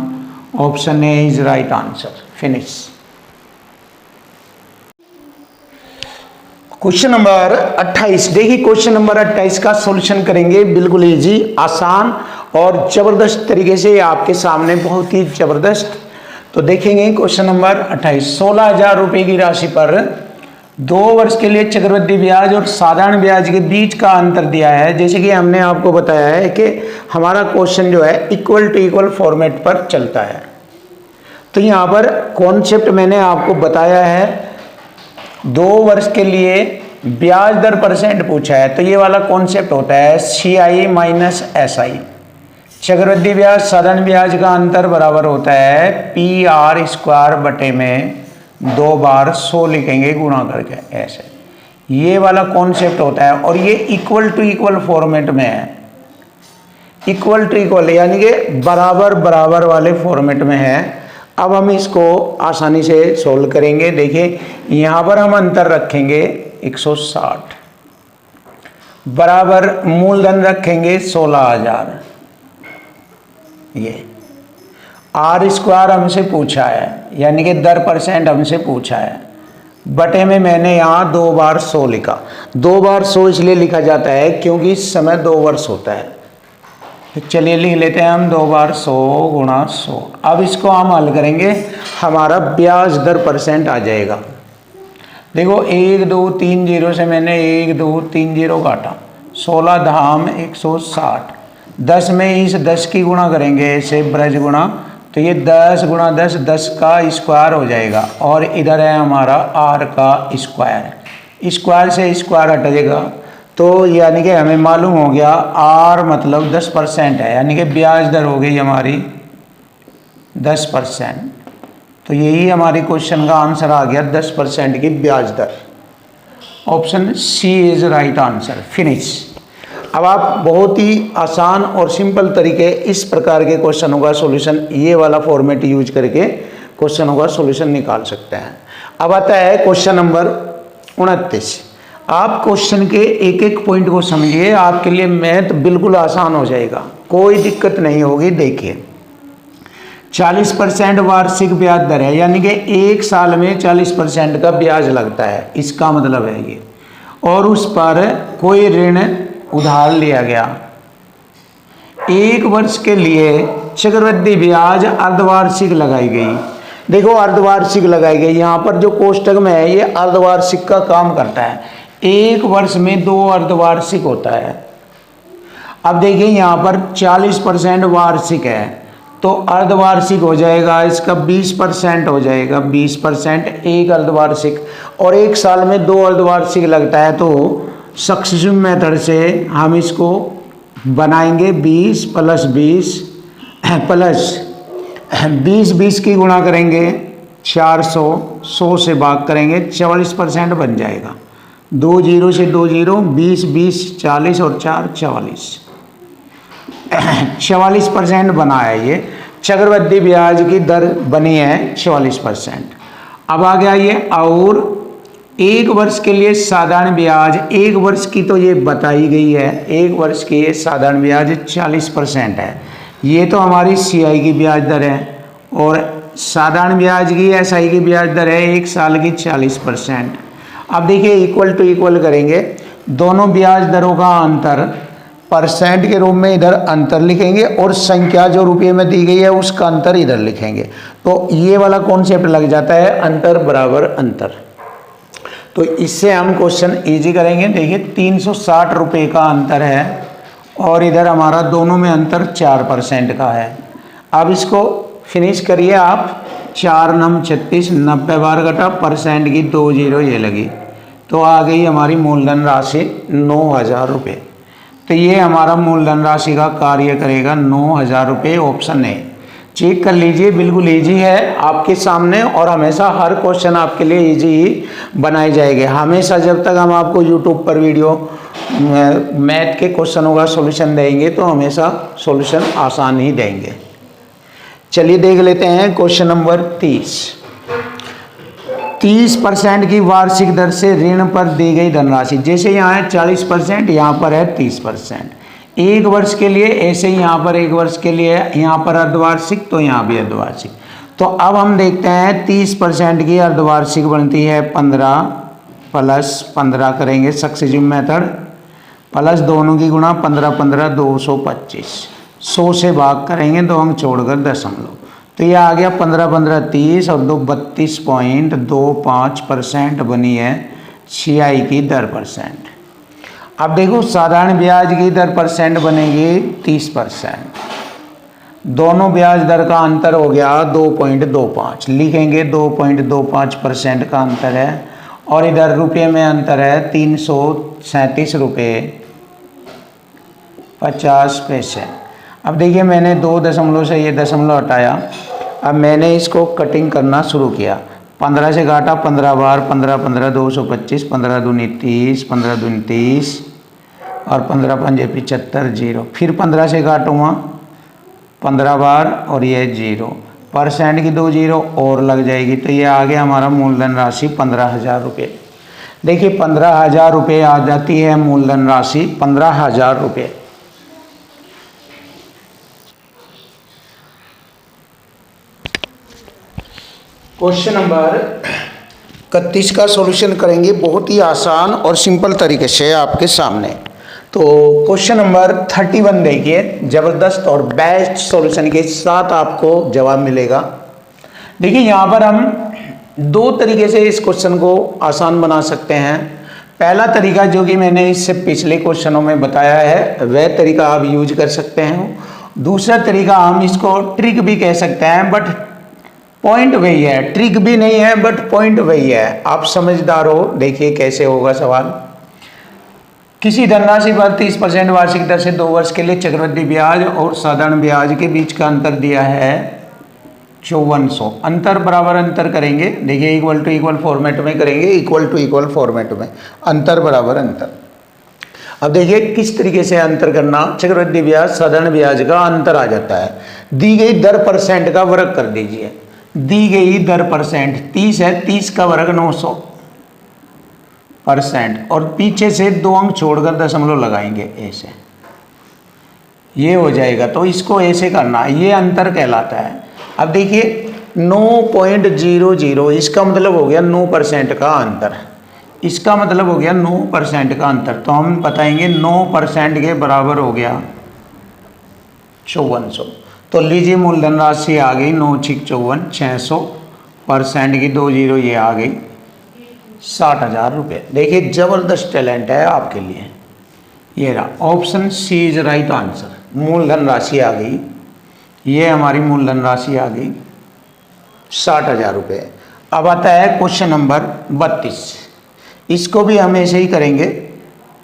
Option A is right answer. Finish. Question number 28 देखिए, क्वेश्चन नंबर 28 का सॉल्यूशन करेंगे, बिल्कुल इजी, आसान और जबरदस्त तरीके से आपके सामने, बहुत ही जबरदस्त। तो देखेंगे क्वेश्चन नंबर 28, 16,000 रुपये की राशि पर 2 वर्ष के लिए चक्रवृद्धि ब्याज और साधारण ब्याज के बीच का अंतर दिया है। जैसे कि हमने आपको बताया है कि हमारा क्वेश्चन जो है इक्वल टू इक्वल फॉर्मेट पर चलता है। तो यहाँ पर कॉन्सेप्ट मैंने आपको बताया है, 2 वर्ष के लिए ब्याज दर परसेंट पूछा है, तो ये वाला कॉन्सेप्ट होता है CI माइनस SI। चक्रवृद्धि ब्याज साधारण ब्याज का अंतर बराबर होता है PR² बटे में 2 बार 100 लिखेंगे गुणा करके, ऐसे ये वाला कॉन्सेप्ट होता है। और ये इक्वल टू इक्वल फॉर्मेट में है, इक्वल टू इक्वल यानी कि बराबर बराबर वाले फॉर्मेट में है। अब हम इसको आसानी से सोल्व करेंगे। देखिए, यहाँ पर हम अंतर रखेंगे 160 बराबर मूलधन रखेंगे 16,000, ये R² हमसे पूछा है, यानी कि दर परसेंट हमसे पूछा है, बटे में मैंने यहाँ 2 बार 100 लिखा। 2 बार 100 इसलिए लिखा जाता है क्योंकि इस समय 2 वर्ष होता है। तो चलिए लिख लेते हैं हम 2 बार 100 गुणा 100। अब इसको हम हल करेंगे, हमारा ब्याज दर परसेंट आ जाएगा। देखो 1 2 3 0 से मैंने 1 2 3 0 काटा, 16 धाम 160, 10 में इस 10 की गुणा करेंगे, ऐसे ब्रज गुणा तो ये 10 गुणा 10, 10 का स्क्वायर हो जाएगा, और इधर है हमारा r का स्क्वायर, स्क्वायर से स्क्वायर हट जाएगा, तो यानी कि हमें मालूम हो गया r मतलब 10% है, यानी कि ब्याज दर हो गई हमारी 10%। तो यही हमारे क्वेश्चन का आंसर आ गया, 10% की ब्याज दर। Option C is right answer. Finish. अब आप बहुत ही आसान और सिंपल तरीके इस प्रकार के क्वेश्चनों का सॉल्यूशन, ये वाला फॉर्मेट यूज करके क्वेश्चनों का सॉल्यूशन निकाल सकते हैं। अब आता है क्वेश्चन नंबर 29। आप क्वेश्चन के एक एक पॉइंट को समझिए, आपके लिए मैथ बिल्कुल आसान हो जाएगा, कोई दिक्कत नहीं होगी। देखिए 40% वार्षिक ब्याज दर है, यानी कि एक साल में 40% का ब्याज लगता है, इसका मतलब है ये। और उस पर कोई ऋण उधार लिया गया, एक वर्ष के लिए चक्रवृद्धि ब्याज अर्धवार्षिक लगाई गई। देखो अर्धवार्षिक लगाई गई, यहाँ पर जो कोष्टक में है ये अर्धवार्षिक का काम करता है। एक वर्ष में 2 अर्धवार्षिक होता है। अब देखिए यहाँ पर 40% वार्षिक है, तो अर्धवार्षिक हो जाएगा, इसका 20% हो जाएगा, 20% एक अर्धवार्षिक, और एक साल में 2 अर्धवार्षिक लगता है। तो सक्सेसिव मेथड से हम इसको बनाएंगे 20 + 20 प्लस 20 की गुणा करेंगे 400, 100 से भाग करेंगे, 44% बन जाएगा। 2 0 से 2 0, 20 20 40 और 4 44, 44% बना है। ये चक्रवृद्धि ब्याज की दर बनी है 44%। अब आ गया ये, और एक वर्ष के लिए साधारण ब्याज, एक वर्ष की तो ये बताई गई है, एक वर्ष की ये साधारण ब्याज 40% है। ये तो हमारी सीआई की ब्याज दर है, और साधारण ब्याज की एसआई की ब्याज दर है एक साल की 40%। अब देखिए इक्वल टू इक्वल करेंगे, दोनों ब्याज दरों का अंतर परसेंट के रूप में इधर अंतर लिखेंगे, और संख्या जो रुपये में दी गई है उसका अंतर इधर लिखेंगे। तो ये वाला कॉन्सेप्ट लग जाता है, अंतर बराबर अंतर। तो इससे हम क्वेश्चन इजी करेंगे। देखिए 360 रुपये का अंतर है, और इधर हमारा दोनों में अंतर 4% का है। अब इसको फिनिश करिए आप, 4 9 36, 90 बार घटा, परसेंट की 2 0 ये लगी, तो आ गई हमारी मूलधन राशि 9000 रुपये। तो ये हमारा मूलधन राशि का कार्य करेगा 9000 रुपये। ऑप्शन ए चेक कर लीजिए, बिल्कुल इजी है आपके सामने, और हमेशा हर क्वेश्चन आपके लिए इजी ही बनाए जाएंगे। हमेशा जब तक हम आपको यूट्यूब पर वीडियो मैथ के क्वेश्चनों का सॉल्यूशन देंगे तो हमेशा सॉल्यूशन आसान ही देंगे। चलिए देख लेते हैं क्वेश्चन नंबर 30। 30% की वार्षिक दर से ऋण पर दी गई धनराशि, जैसे यहाँ है 40%, यहाँ पर है 30%। एक वर्ष के लिए ऐसे ही यहाँ पर एक वर्ष के लिए, यहाँ पर अर्धवार्षिक तो यहाँ भी अर्धवार्षिक। तो अब हम देखते हैं 30% की अर्धवार्षिक बनती है 15 + 15 करेंगे सक्सेसिव मेथड, प्लस दोनों की गुणा 15 15 225, 100 से भाग करेंगे, 2 अंक छोड़कर दशमलव, तो ये आ गया 15 15 30 और 2 32.25% बनी है सीआई की दर %। अब देखो साधारण ब्याज की दर % बनेगी 30%। दोनों ब्याज दर का अंतर हो गया 2.25, लिखेंगे 2.25% का अंतर है, और इधर रुपये में अंतर है 337 रुपये 50 पैसे। अब देखिए मैंने 2 दशमलव से ये दशमलव हटाया, अब मैंने इसको कटिंग करना शुरू किया, 15 से घाटा 15 बार, 15 15 225, 15 दूनी 30, 15 दूनी 30 और 15 पंजे 75 0, फिर 15 से काटूँगा 15 बार और ये 0, % की 2 0 और लग जाएगी, तो ये आ गया हमारा मूलधन राशि 15,000 रुपये। देखिए 15,000 रुपये आ जाती है मूलधन राशि 15,000 रुपये। क्वेश्चन नंबर 31 का सॉल्यूशन करेंगे बहुत ही आसान और सिंपल तरीके से आपके सामने। तो क्वेश्चन नंबर 31 देखिए, ज़बरदस्त और बेस्ट सॉल्यूशन के साथ आपको जवाब मिलेगा। देखिए यहाँ पर हम 2 तरीके से इस क्वेश्चन को आसान बना सकते हैं। पहला तरीका जो कि मैंने इससे पिछले क्वेश्चनों में बताया है वह तरीका आप यूज कर सकते हैं, दूसरा तरीका हम इसको ट्रिक भी कह सकते हैं, बट पॉइंट वही है, ट्रिक भी नहीं है बट पॉइंट वही है। आप समझदार हो, देखिए कैसे होगा सवाल। किसी धनराशि पर 30% वार्षिक दर से 2 वर्ष के लिए चक्रवृद्धि ब्याज और साधारण ब्याज के बीच का अंतर दिया है 5400। अंतर बराबर अंतर करेंगे, देखिए इक्वल टू इक्वल फॉर्मेट में करेंगे, इक्वल टू इक्वल फॉर्मेट में अंतर बराबर अंतर। अब देखिए किस तरीके से अंतर करना, चक्रवृद्धि ब्याज साधारण ब्याज का अंतर आ जाता है। दी गई दर परसेंट का वर्ग कर दीजिए, दी गई दर परसेंट 30 है, 30 का वर्ग 900 परसेंट, और पीछे से 2 अंक छोड़कर दशमलव लगाएंगे, ऐसे ये हो जाएगा। तो इसको ऐसे करना, ये अंतर कहलाता है। अब देखिए 9.00, इसका मतलब हो गया 9% का अंतर, इसका मतलब हो गया 9% का अंतर। तो हम बताएंगे 9% के बराबर हो गया 5400। तो लीजिए मूलधन राशि आ गई 9 6 54 600, परसेंट की 20 ये आ गई 60,000 रुपये। देखिए ज़बरदस्त टैलेंट है आपके लिए, ये रहा option C is right answer. मूलधन राशि आ गई, ये हमारी मूलधन राशि आ गई 60,000 रुपये। अब आता है क्वेश्चन नंबर 32, इसको भी हम ऐसे ही करेंगे।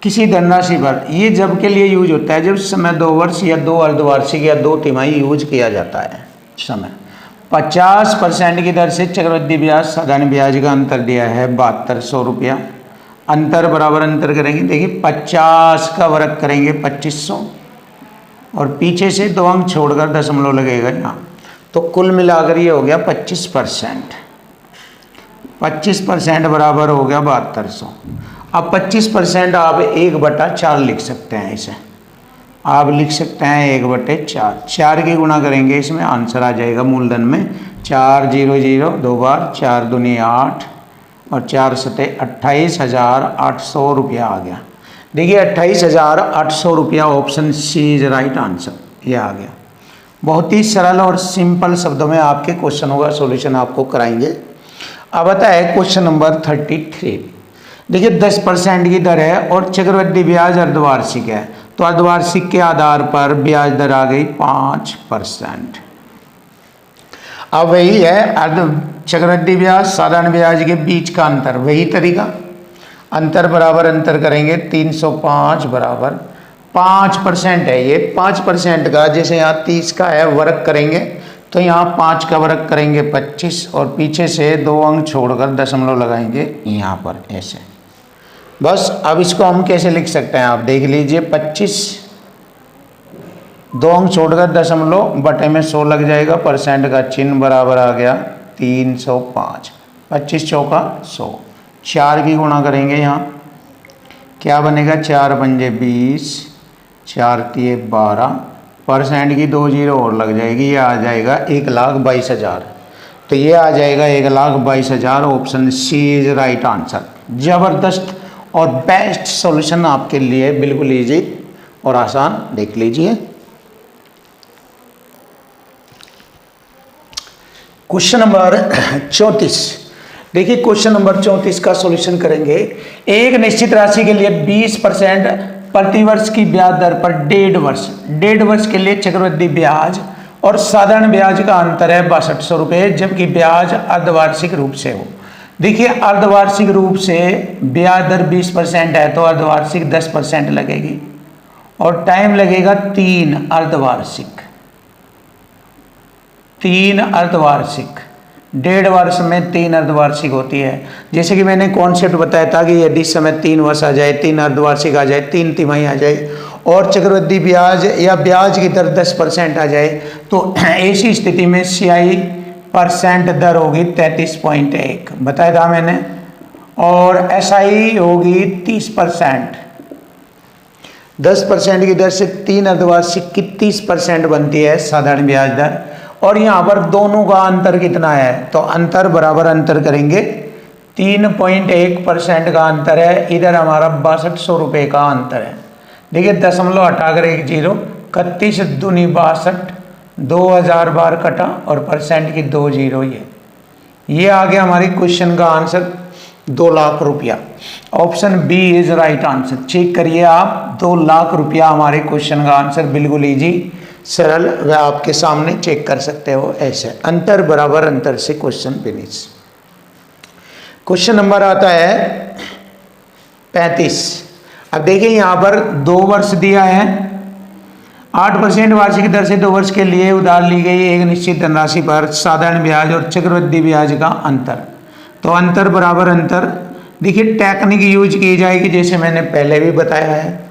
किसी धनराशि पर, ये जब के लिए यूज होता है जब समय 2 वर्ष या 2 अर्धवार्षिक या 2 तिमाही यूज किया जाता है। समय 50% की दर से चक्रवृद्धि ब्याज साधारण ब्याज का अंतर दिया है 7200 रुपया। अंतर बराबर अंतर करेंगे, देखिए 50 का वर्ग करेंगे 2500, और पीछे से 2 अंक छोड़कर दशमलव लगेगा यहाँ। तो कुल मिलाकर ये हो गया 25%। 25% बराबर हो गया 7200। अब 25% आप 1/4 लिख सकते हैं, इसे आप लिख सकते हैं 1/4। 4 की गुणा करेंगे, इसमें आंसर आ जाएगा मूलधन में 400, 2 बार 4 दूनी 8 और 4 सते 28,800 रुपया आ गया। देखिए 28,800 रुपया, option C is right answer, ये आ गया। बहुत ही सरल और सिंपल शब्दों में आपके क्वेश्चनों का सॉल्यूशन आपको कराएंगे। अब आता है क्वेश्चन नंबर 33। देखिए 10% की दर है और चक्रवृद्धि ब्याज अर्धवार्षिक है, तो अर्धवार्षिक के आधार पर ब्याज दर आ गई 5%। अब वही है चक्रवृद्धि ब्याज साधारण ब्याज के बीच का अंतर, वही तरीका, अंतर बराबर अंतर करेंगे 305 बराबर 5% है। ये 5% का, जैसे यहाँ 30 का है वर्ग करेंगे तो यहाँ 5 का वर्ग करेंगे 25, और पीछे से 2 अंक छोड़कर दशमलव लगाएंगे यहाँ पर, ऐसे। बस अब इसको हम कैसे लिख सकते हैं, आप देख लीजिए। 25 2 अंक छोड़कर दशमलव बटे में 100 लग जाएगा, परसेंट का चिन्ह बराबर आ गया 305। 25 चौका 100, 4 की गुणा करेंगे, यहाँ क्या बनेगा 4 पंजे 20, 4 तिये 12, परसेंट की 2 जीरो और लग जाएगी, ये आ जाएगा 1,22,000। तो ये आ जाएगा 1,22,000, option C is right answer. जबरदस्त और बेस्ट सॉल्यूशन आपके लिए, बिल्कुल इजी और आसान, देख लीजिए। क्वेश्चन नंबर 34, देखिए क्वेश्चन नंबर 34 का सॉल्यूशन करेंगे। एक निश्चित राशि के लिए 20% प्रतिवर्ष की ब्याज दर पर 1.5 वर्ष के लिए चक्रवृद्धि ब्याज और साधारण ब्याज का अंतर है 6200 रुपये, जबकि ब्याज अर्धवार्षिक रूप से हो। देखिए अर्धवार्षिक रूप से ब्याज दर 20% है तो अर्धवार्षिक 10% लगेगी, और टाइम लगेगा 3 अर्धवार्षिक, 3 अर्धवार्षिक। 1.5 वर्ष में 3 अर्धवार्षिक होती है। जैसे कि मैंने कॉन्सेप्ट बताया था कि यदि समय 3 वर्ष आ जाए, 3 अर्धवार्षिक आ जाए, 3 तिमाही आ जाए और चक्रवृद्धि ब्याज या ब्याज की दर 10% आ जाए, तो ऐसी स्थिति में CI % दर होगी 33.1 बताया था मैंने, और SI होगी 30%। 10% की दर से 3 अर्धवार्षिक की 30% बनती है साधारण ब्याज दर, और यहाँ पर दोनों का अंतर कितना है, तो अंतर बराबर अंतर करेंगे। 3.1% का अंतर है, इधर हमारा 6200 रुपये का अंतर है। देखिए दशमलव हटाकर 1 जीरो, 31 दूनी 62, 2000 बार कटा और परसेंट की 2 जीरो, ये आ गया हमारी क्वेश्चन का आंसर 2 लाख रुपया। Option B is right answer. Check करिए आप, 2 लाख रुपया हमारे क्वेश्चन का आंसर, बिल्कुल इजी सरल, वह आपके सामने चेक कर सकते हो। ऐसे अंतर बराबर अंतर से क्वेश्चन फिनिश। क्वेश्चन नंबर आता है 35। अब देखिए यहाँ पर 2 वर्ष दिया है, 8% वार्षिक दर से 2 वर्ष के लिए उधार ली गई एक निश्चित धनराशि पर साधारण ब्याज और चक्रवृद्धि ब्याज का अंतर। तो अंतर बराबर अंतर, देखिए टेक्निक यूज की जाएगी जैसे मैंने पहले भी बताया है।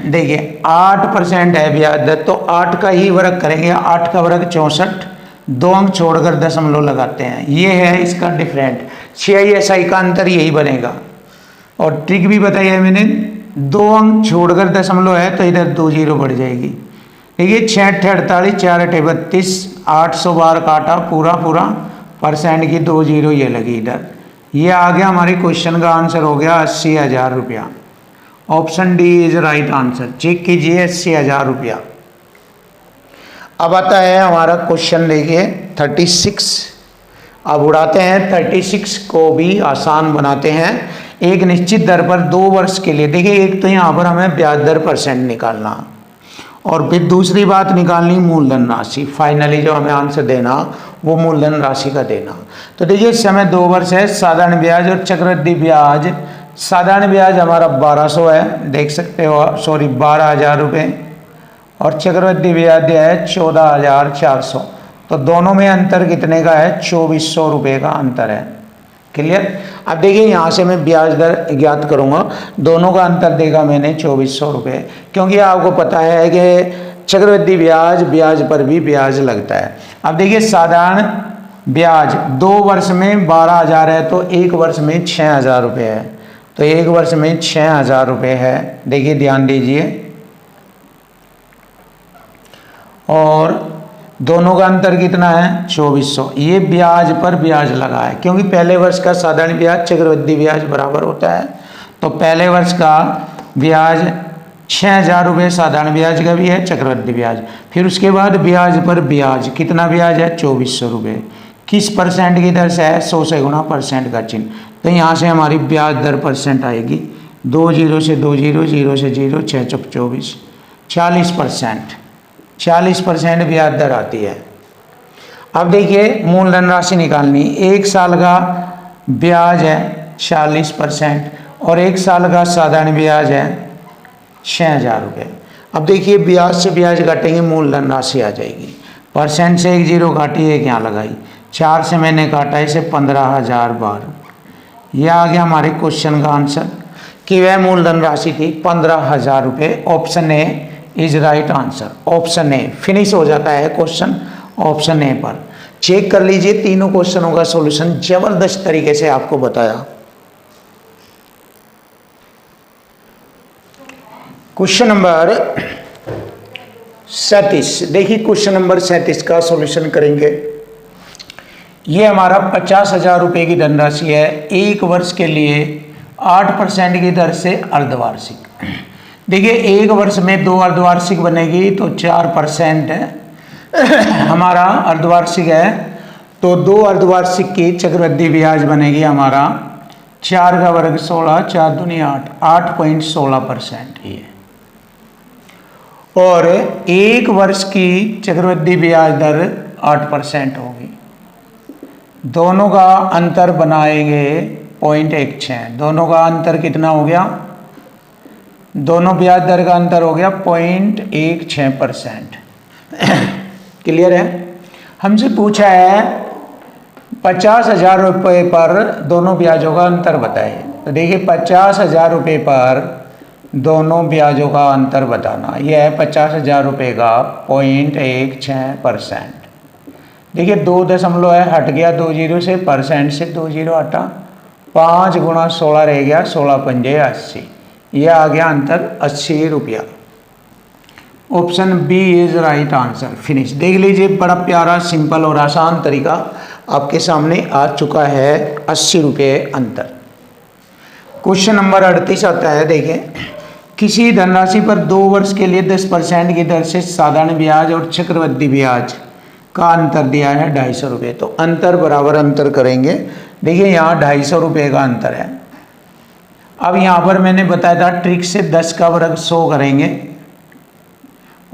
देखिए 8% है ब्याज दर, तो 8 का ही वर्ग करेंगे, 8 का वर्ग 64, 2 अंक छोड़कर दशमलव लगाते हैं, ये है इसका डिफरेंट। CISI का अंतर यही बनेगा। और ट्रिक भी बताई है मैंने, 2 अंक छोड़कर दशमलव है तो इधर 2 जीरो बढ़ जाएगी। देखिए 6 × 48, 4 × 32, 800 बार काटा पूरा पूरा, परसेंट की 2 जीरो ये लगी इधर। ये आ गया हमारे क्वेश्चन का आंसर, हो गया 80,000 रुपया। Option D is right answer. Check कीजिए 80,000 रुपया। अब आता है हमारा क्वेश्चन, देखिए 36। अब उड़ाते हैं, 36 को भी आसान बनाते हैं। एक निश्चित दर पर 2 वर्ष के लिए, देखिए एक तो यहाँ पर हमें ब्याज दर परसेंट निकालना और फिर दूसरी बात निकालनी मूलधन राशि। फाइनली जो हमें आंसर देना वो मूलधन राशि का देना। तो देखिए इस समय 2 वर्ष है, साधारण ब्याज और चक्रवृद्धि ब्याज। साधारण ब्याज हमारा 1200 है, देख सकते हो, सॉरी 12,000 रुपये, और चक्रवृद्धि ब्याज है 14,400। तो दोनों में अंतर कितने का है? 2,400 रुपये का अंतर है। क्लियर? अब देखिए यहाँ से मैं ब्याज दर ज्ञात करूँगा, दोनों का अंतर देगा मैंने 2,400 रुपये, क्योंकि आपको पता है कि चक्रवृद्धि ब्याज पर भी ब्याज लगता है। अब देखिए साधारण ब्याज 2 वर्ष में 12,000 है, तो 1 वर्ष में 6,000 रुपये है, तो 1 वर्ष में 6,000 रुपये है। देखिए ध्यान दीजिए, और दोनों का अंतर कितना है? 2,400। ये ब्याज पर ब्याज लगा है, क्योंकि पहले वर्ष का साधारण ब्याज चक्रवृद्धि ब्याज बराबर होता है। तो पहले वर्ष का ब्याज 6,000 रुपये साधारण ब्याज का भी है, चक्रवृद्धि ब्याज। फिर उसके बाद ब्याज पर ब्याज, कितना ब्याज है? 2,400 रुपये। किस परसेंट की दर से है? 100 से गुणा परसेंट का चिन्ह। तो यहाँ से हमारी ब्याज दर परसेंट आएगी, 2 जीरो से 2 जीरो, 0 से 0, 6 × 24, 40%। 40% ब्याज दर आती है। अब देखिए मूलधन राशि निकालनी, 1 साल का ब्याज है 40% और 1 साल का साधारण ब्याज है 6,000 रुपये। अब देखिए ब्याज से ब्याज काटेंगे, मूलधन राशि आ जाएगी। परसेंट से 1 जीरो काटी, एक यहाँ लगाई, 4 से मैंने काटा इसे 15,000 बार। यह आ गया हमारे क्वेश्चन का आंसर कि वह मूलधन राशि थी 15,000 रुपये। Option A is right answer. Option A finish हो जाता है क्वेश्चन ऑप्शन ए पर। चेक कर लीजिए, तीनों क्वेश्चनों का सॉल्यूशन जबरदस्त तरीके से आपको बताया। Question number 37। देखिए क्वेश्चन नंबर 37 का सॉल्यूशन करेंगे। ये हमारा 50,000 रुपये की धनराशि है, 1 वर्ष के लिए 8% की दर से अर्धवार्षिक। देखिए 1 वर्ष में 2 अर्धवार्षिक बनेगी, तो 4% हमारा अर्धवार्षिक है, तो 2 अर्धवार्षिक की चक्रवृद्धि ब्याज बनेगी हमारा 4 का वर्ग 16, 4 दूनी 8, 8.16% ये। और 1 वर्ष की चक्रवृद्धि ब्याज दर 8% होगी। दोनों का अंतर बनाएंगे 0.16। दोनों का अंतर कितना हो गया? दोनों ब्याज दर का अंतर हो गया 0.16%। क्लियर है? हमसे पूछा है 50,000 रुपये पर दोनों ब्याजों का अंतर बताइए। तो देखिए 50,000 रुपये पर दोनों ब्याजों का अंतर बताना, यह है 50,000 रुपये का 0.16%। देखिए 2 दशमलव है, हट गया 2 जीरो से, परसेंट से 2 जीरो हटा, 5 × 16 रह गया, 16 पंजे 80। यह आ गया अंतर 80 रुपया। Option B is right answer. Finish. देख लीजिए बड़ा प्यारा सिंपल और आसान तरीका आपके सामने आ चुका है। 80 रुपये अंतर। क्वेश्चन नंबर 38 आता है। देखें, किसी धनराशि पर 2 वर्ष के लिए 10% की दर से साधारण ब्याज और चक्रवृद्धि ब्याज का अंतर दिया है 250 रुपये। तो अंतर बराबर अंतर करेंगे। देखिए यहाँ 250 रुपये का अंतर है। अब यहाँ पर मैंने बताया था ट्रिक से 10 का वर्ग 100 करेंगे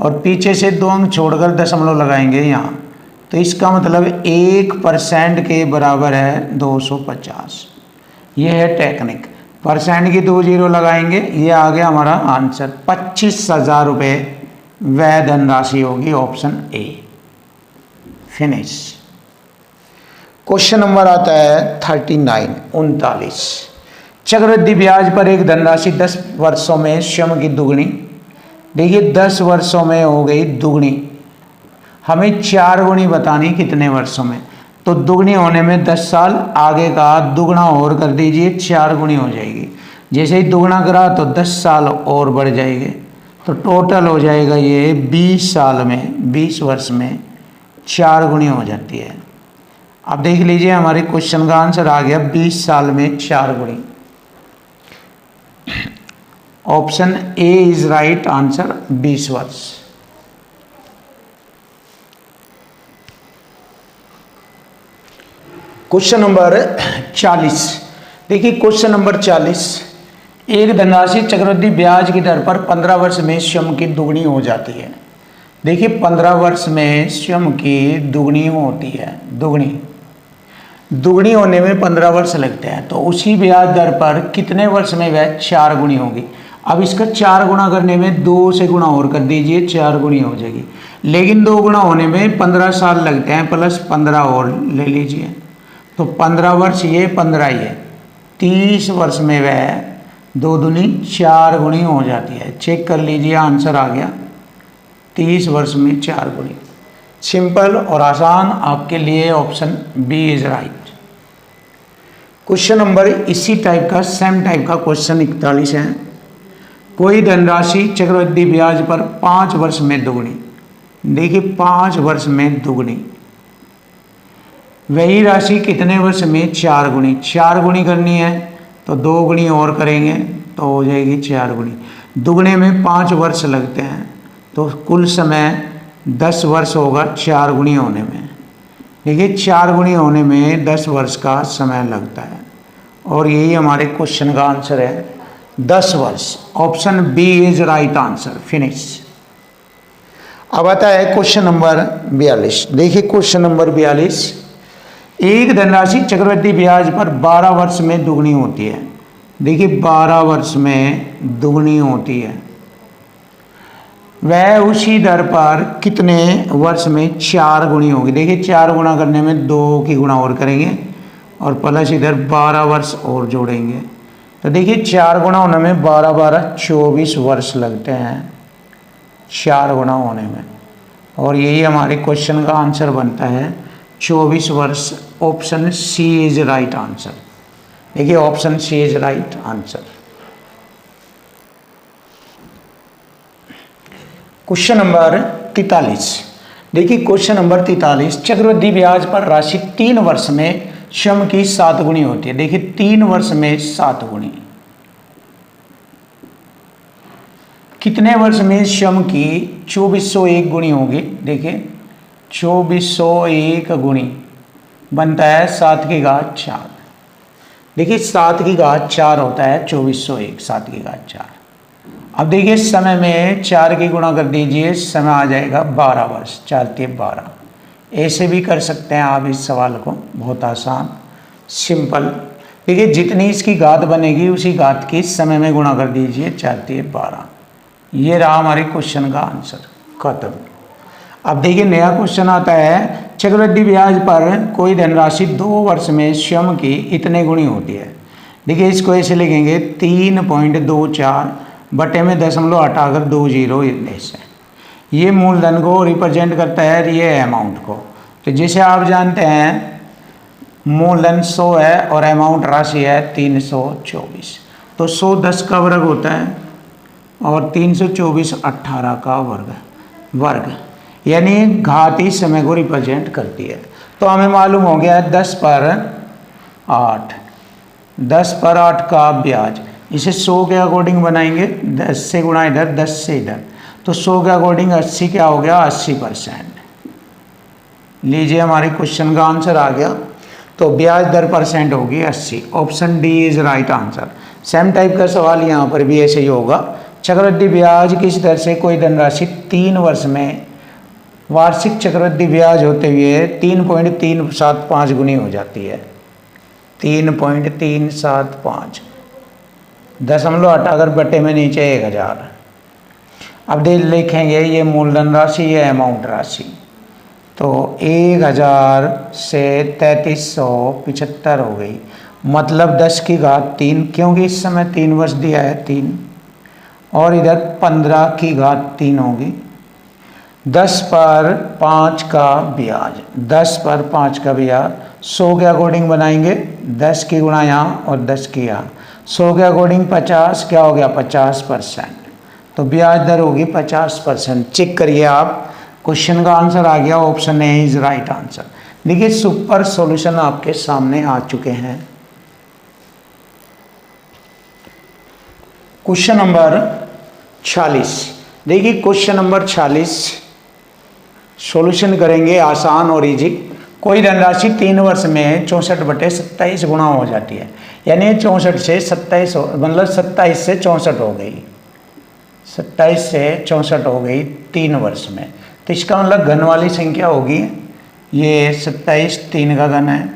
और पीछे से 2 अंक छोड़कर दशमलव लगाएंगे यहाँ, तो इसका मतलब 1% के बराबर है 250। ये है टेक्निक। परसेंट की 2 जीरो लगाएंगे, ये आ गया हमारा आंसर। 25,000 रुपये वह धनराशि होगी, option A. Finish. Question number आता है 39। चक्रवृद्धि ब्याज पर एक धनराशि 10 वर्षों में स्वयं की दुगनी। देखिए 10 वर्षों में हो गई दुगनी, हमें 4 गुनी बतानी कितने वर्षों में, तो दुगनी होने में 10 साल, आगे का दुगना और कर दीजिए, 4 गुनी हो जाएगी। जैसे ही दुगना करा तो 10 साल और बढ़ जाएंगे, तो टोटल हो जाएगा ये 20 साल में, 20 वर्ष में 4 गुनी हो जाती है। अब देख लीजिए हमारे क्वेश्चन का आंसर आ गया 20 साल में 4 गुनी। Option A is right answer, 20 वर्ष। Question number 40। देखिए क्वेश्चन नंबर 40, एक धनराशि चक्रवृद्धि ब्याज की दर पर 15 वर्ष में स्वयं की दुगनी हो जाती है। देखिए 15 वर्ष में स्वयं की दुगनी होती है, दुगनी होने में 15 वर्ष लगते हैं, तो उसी ब्याज दर पर कितने वर्ष में वह 4 गुनी होगी। अब इसका 4 गुना करने में 2 से गुणा और कर दीजिए, 4 गुनी हो जाएगी। लेकिन 2 गुना होने में 15 साल लगते हैं, प्लस 15 और ले लीजिए, तो 15 वर्ष, ये 15 ही है, 30 वर्ष में वह 2 दूनी 4 गुनी हो जाती है। चेक कर लीजिए, आंसर आ गया 30 वर्ष में 4 गुनी। सिंपल और आसान, आपके लिए option B is right. Question number इसी टाइप का, सेम टाइप का क्वेश्चन 41 है। कोई धनराशि चक्रवृद्धि ब्याज पर 5 वर्ष में दुगनी। देखिए 5 वर्ष में दुगनी, वही राशि कितने वर्ष में 4 गुनी। 4 गुनी करनी है तो 2 गुनी और करेंगे तो हो जाएगी 4 गुनी। दुगने में 5 वर्ष लगते हैं, तो कुल समय 10 वर्ष होगा 4 गुनी होने में। देखिए 4 गुनी होने में 10 वर्ष का समय लगता है, और यही हमारे क्वेश्चन का आंसर है, 10 वर्ष। Option B is right answer. Finish. अब आता है क्वेश्चन नंबर 42। देखिए क्वेश्चन नंबर 42, एक धनराशि चक्रवृद्धि ब्याज पर 12 वर्ष में दुगनी होती है। देखिए 12 वर्ष में दुगनी होती है, वह उसी दर पर कितने वर्ष में 4 गुनी होगी। देखिए 4 गुना करने में 2 की गुणा और करेंगे, और प्लस इधर 12 वर्ष और जोड़ेंगे, तो देखिए 4 गुना होने में 12 12 24 वर्ष लगते हैं 4 गुना होने में, और यही हमारे क्वेश्चन का आंसर बनता है 24 वर्ष। Option C is right answer. देखिए option C is right answer. Question number 43। देखिए क्वेश्चन नंबर 43, चक्रवृद्धि ब्याज पर राशि 3 वर्ष में स्वयं की 7 गुनी होती है। देखिए 3 वर्ष में 7 गुनी, कितने वर्ष में स्वयं की 2401 गुनी होगी। देखिए 2401 गुनी बनता है 7 की घात 4। देखिए 7 की घात 4 होता है 2401, 7 की घात 4। अब देखिए समय में 4 की गुणा कर दीजिए, समय आ जाएगा 12 वर्ष, 4 के 12। ऐसे भी कर सकते हैं आप इस सवाल को, बहुत आसान सिंपल। देखिए जितनी इसकी घात बनेगी उसी घात की समय में गुणा कर दीजिए, 4 के 12। ये रहा हमारे क्वेश्चन का आंसर, खत्म। अब देखिए नया क्वेश्चन आता है, चक्रवृद्धि ब्याज पर कोई धनराशि 2 वर्ष में स्वयं की इतने गुनी होती है। देखिए इसको ऐसे लिखेंगे 3.24 बटे में दशमलव हटाकर 2 जीरो ऐसे। ये मूलधन को रिप्रेजेंट करता है, ये अमाउंट को। तो जैसे आप जानते हैं मूलधन 100 है और अमाउंट राशि है 324, तो 100 10 का वर्ग होता है और 324 18 का वर्ग, यानी घात ही समय को रिप्रेजेंट करती है। तो हमें मालूम हो गया 10 पर 8 का ब्याज। इसे 100 के अकॉर्डिंग बनाएंगे, 10 से गुणा इधर, 10 से इधर, तो 100 के अकॉर्डिंग 80 क्या हो गया, 80%। लीजिए हमारे क्वेश्चन का आंसर आ गया। तो ब्याज दर परसेंट होगी 80। Option D is right answer. Same type का सवाल यहाँ पर भी ऐसे ही होगा, चक्रवृद्धि ब्याज किस दर से कोई धनराशि 3 वर्ष में वार्षिक चक्रवृद्धि ब्याज होते हुए 3.375 गुनी हो जाती है। 3.375 दशमलव हटाकर बटे में नीचे 1000। अब लिखेंगे ये मूलधन राशि, ये अमाउंट राशि। तो 1000 से 3375 हो गई, मतलब 10 की घात 3, क्योंकि इस समय 3 वर्ष दिया है 3, और इधर 15 की घात 3 होगी। 10 पर 5 का ब्याज, 10 पर 5 का ब्याज 100 के अकॉर्डिंग बनाएंगे, 10 की गुणा यहाँ और 10 की यहाँ। 100 के अकॉर्डिंग 50 क्या हो गया 50%, तो ब्याज दर होगी 50%। चेक करिए आप, क्वेश्चन का आंसर आ गया, option A is right answer. देखिए सुपर सॉल्यूशन आपके सामने आ चुके हैं। क्वेश्चन नंबर 46, देखिए क्वेश्चन नंबर 46 सॉल्यूशन करेंगे, आसान और इजी। कोई धनराशि 3 वर्ष में 64/27 गुणा हो जाती है, यानी 64 से 27 मतलब 27 से 64 हो गई, 27 से 64 हो गई 3 वर्ष में। तो इसका मतलब घन वाली संख्या होगी, ये 27 3 का घन है,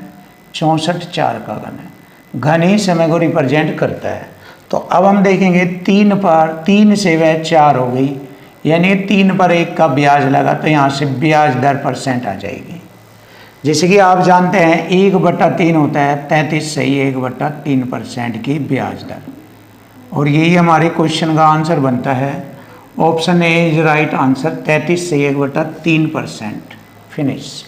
64 4 का घन है। घन ही समय को रिप्रेजेंट करता है। तो अब हम देखेंगे 3 पर 3 से वह 4 हो गई, यानी 3 पर 1 का ब्याज लगा, तो यहाँ से ब्याज दर % आ जाएगी। जैसे कि आप जानते हैं 1/3 होता है 33 से ही 1/3% की ब्याज दर, और यही हमारे क्वेश्चन का आंसर बनता है। Option A is right answer, 33 से 1/3%। फिनिश।